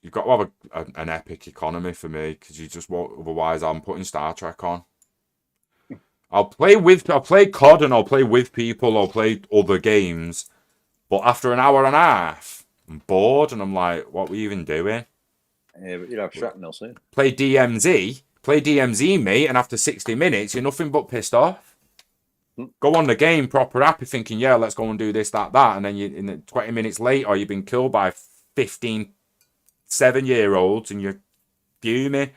you've got to have an epic economy for me, because you just won't. Otherwise, I'm putting Star Trek on. I'll play COD and I'll play with people. I'll play other games, but after an hour and a half, I'm bored and I'm like, what were you even doing? Yeah, but you'll have shrapnel soon. Play DMZ, mate, and after 60 minutes, you're nothing but pissed off. Go on the game, proper happy, thinking, yeah, let's go and do this, that, and then you, in the 20 minutes later, you've been killed by 15 7-year-olds and you're fuming.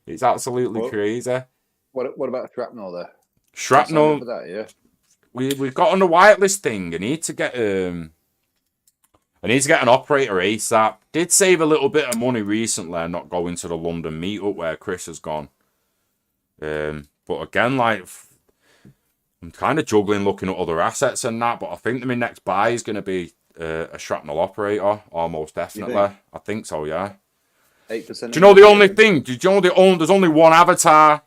It's absolutely crazy. What about shrapnel there? Shrapnel. For that, yeah. We've got on the whitelist thing. I need to get an operator ASAP. Did save a little bit of money recently, not going to the London meetup where Chris has gone. But again, like, I'm kind of juggling looking at other assets and that, but I think that my next buy is going to be a shrapnel operator, almost definitely. I think so, yeah. 8%. Do you know the only thing? Do you know there's only one avatar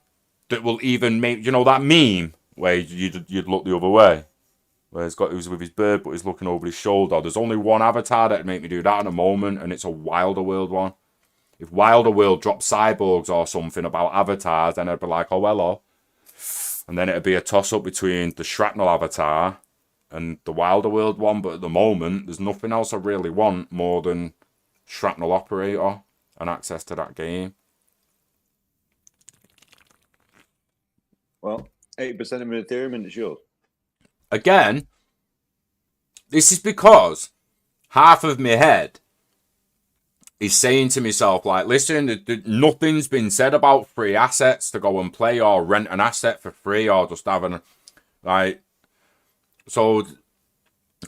that will even make, you know, that meme where you'd look the other way, where he was with his bird but he's looking over his shoulder. There's only one avatar that'd make me do that at the moment, and it's a Wilder World one. If Wilder World dropped cyborgs or something about avatars, then I'd be like, oh, hello. And then it'd be a toss-up between the Shrapnel avatar and the Wilder World one. But at the moment, there's nothing else I really want more than Shrapnel Operator and access to that game. Well, 80% of Ethereum and it's yours. Again, this is because half of my head is saying to myself, like, listen, nothing's been said about free assets to go and play or rent an asset for free or just having, like, so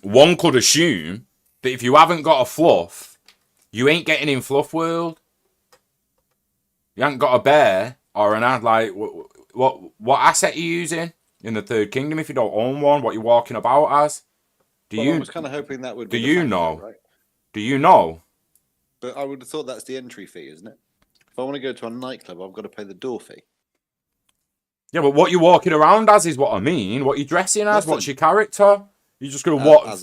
one could assume that if you haven't got a fluff, you ain't getting in Fluf World. You ain't got a bear or an ad, like, what asset are you using in the Third Kingdom if you don't own one? What you're walking about as? I was kind of hoping that would be. Do you know? Right? Do you know? But I would have thought that's the entry fee, isn't it? If I want to go to a nightclub, I've got to pay the door fee. Yeah, but what you're walking around as is what I mean. What you're dressing as, what's your character? You're just going to what? As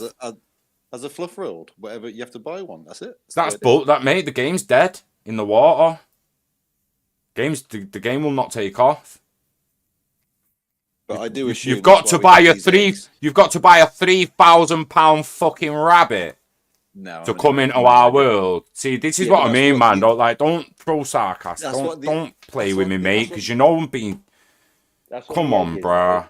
a Fluf World, whatever, you have to buy one. That's it. Mate, the game's dead in the water. The game will not take off. But I do assume you've got to buy a £3,000 fucking rabbit. No, to come into our world. See, this is what I mean, man. Don't throw sarcasm. Don't play with me, mate, because you know I'm being. Come on, bruh.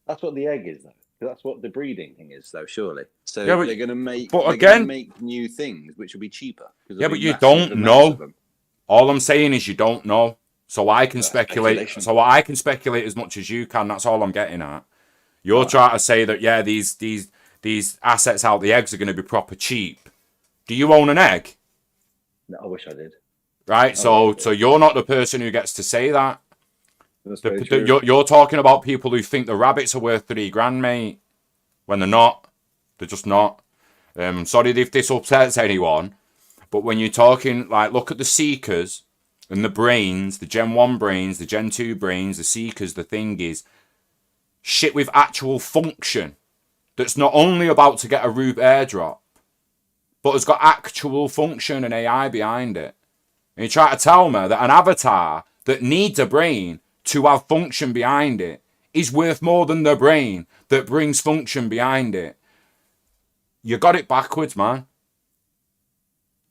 That's what the egg is, though. That's what the breeding thing is, though. Surely. So they're going to make. But again, make new things which will be cheaper. Yeah, but you don't know. All I'm saying is you don't know. So I can speculate. So I can speculate as much as you can. That's all I'm getting at. You're trying to say that these assets out the eggs are going to be proper cheap. Do you own an egg? No, I wish I did. Right, so you're not the person who gets to say that. You're talking about people who think the rabbits are worth $3,000, mate. When they're not. They're just not. Sorry if this upsets anyone, but when you're talking, like, look at the Seekers and the brains, the Gen 1 brains, the Gen 2 brains, the Seekers, the thingies. Shit with actual function. That's not only about to get a Rube airdrop. but has got actual function and AI behind it. And you try to tell me that an avatar that needs a brain to have function behind it is worth more than the brain that brings function behind it. You got it backwards, man.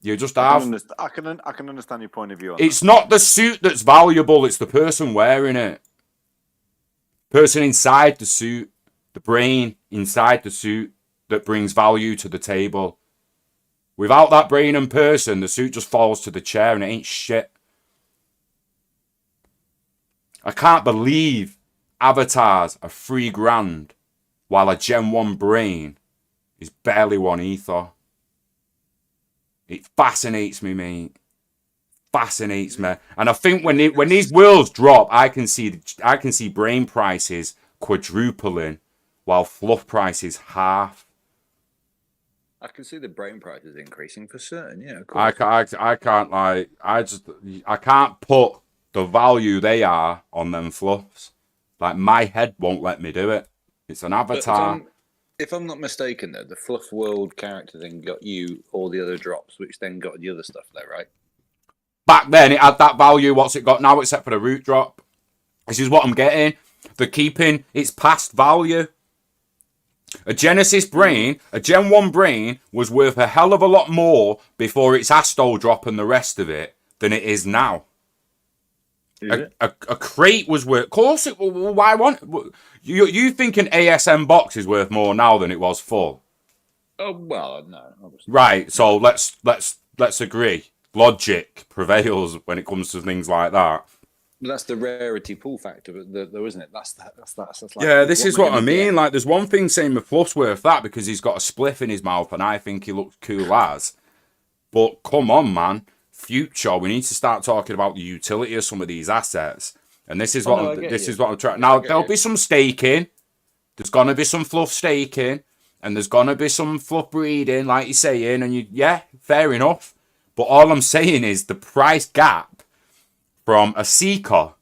You just have. I can understand your point of view on It's not the suit that's valuable, it's the person wearing it. Person inside the suit, the brain inside the suit that brings value to the table. Without that brain and person, the suit just falls to the chair and it ain't shit. I can't believe avatars are $3,000 while a Gen 1 brain is barely one ether. It fascinates me, mate. Fascinates me. And I think when these worlds drop, I can see brain prices quadrupling while fluff prices half. I can see the brain prices increasing for certain. Yeah, of I course. can't put the value they are on them fluffs. Like, my head won't let me do it. It's an But avatar. if I'm not mistaken, though, the Fluf World character then got you all the other drops, which then got the other stuff there, right? Back then, it had that value. What's it got now, except for the root drop? This is what I'm getting. They're keeping its past value. A Genesis brain, a Gen 1 brain, was worth a hell of a lot more before its Astro drop and the rest of it than it is now. A crate was worth. Of course, why want you think an ASM box is worth more now than it was full? Oh well, no. Obviously. Right. So let's agree. Logic prevails when it comes to things like that. But that's the rarity pull factor, though, isn't it? That's like, Yeah, this is what I we're gonna mean. get. Like, there's one thing saying the Fluff's worth that because he's got a spliff in his mouth and I think he looks cool as. But come on, man. Future, we need to start talking about the utility of some of these assets. And this is what I'm trying. Now, there'll be some staking. There's going to be some fluff staking. And there's going to be some fluff breeding, like you're saying. And yeah, fair enough. But all I'm saying is the price gap from a seeker,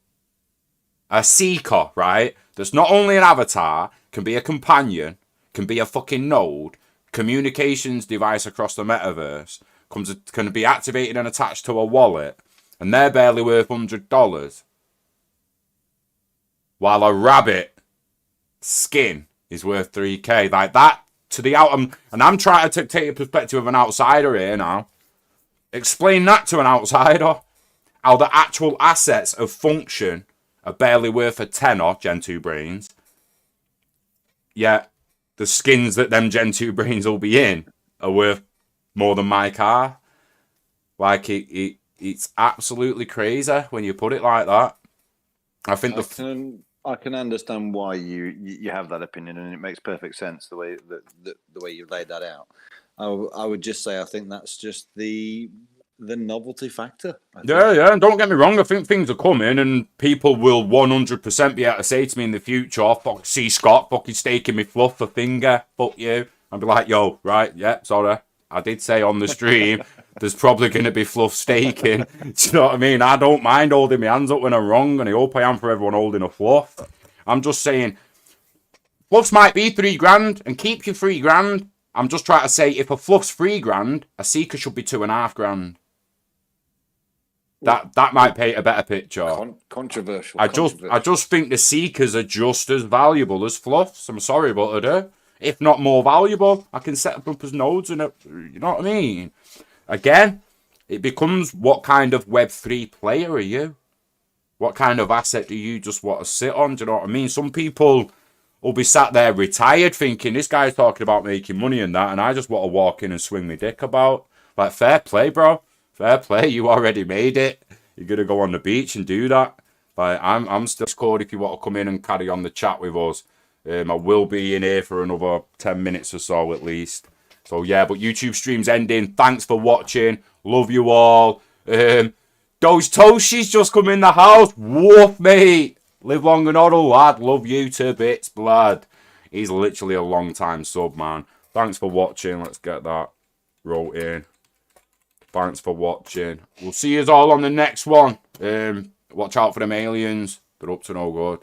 right? That's not only an avatar, can be a companion, can be a fucking node, communications device across the metaverse, can be activated and attached to a wallet, and they're barely worth $100. While a rabbit skin is worth $3K. Like that to the out, and I'm trying to take a perspective of an outsider here now. Explain that to an outsider. How the actual assets of function are barely worth a tenner, Gen 2 brains. Yet the skins that them Gen 2 brains will be in are worth more than my car. Like, it's absolutely crazy when you put it like that. I think I can understand why you have that opinion, and it makes perfect sense the way you laid that out. I would just say I think that's just the novelty factor. Yeah, and don't get me wrong, I think things are coming and people will 100% be able to say to me in the future, fuck C Scott, fucking staking me fluff for finger, fuck you. I'll be like, yo, right, yeah, sorry. I did say on the stream, there's probably going to be fluff staking. Do you know what I mean? I don't mind holding my hands up when I'm wrong, and I hope I am for everyone holding a fluff. I'm just saying, fluffs might be $3,000, and keep your $3,000. I'm just trying to say, if a fluff's $3,000, a seeker should be $2,500. That might paint a better picture. Controversial. I just think the seekers are just as valuable as fluffs. I'm sorry, but I do. If not more valuable, I can set up as nodes in it. You know what I mean? Again, it becomes what kind of Web3 player are you? What kind of asset do you just want to sit on? Do you know what I mean? Some people will be sat there retired thinking this guy's talking about making money and that, and I just want to walk in and swing my dick about. Like, fair play, bro. Fair play. You already made it. You're going to go on the beach and do that. Like, I'm still Discord if you want to come in and carry on the chat with us. I will be in here for another 10 minutes or so at least. So yeah, but YouTube stream's ending. Thanks for watching. Love you all. Those Toshi's just come in the house. Woof, mate. Live long and hodl, lad. Love you to bits, blood. He's literally a long time sub, man. Thanks for watching. Let's get that wrote in. Thanks for watching. We'll see you all on the next one. Watch out for them aliens. They're up to no good.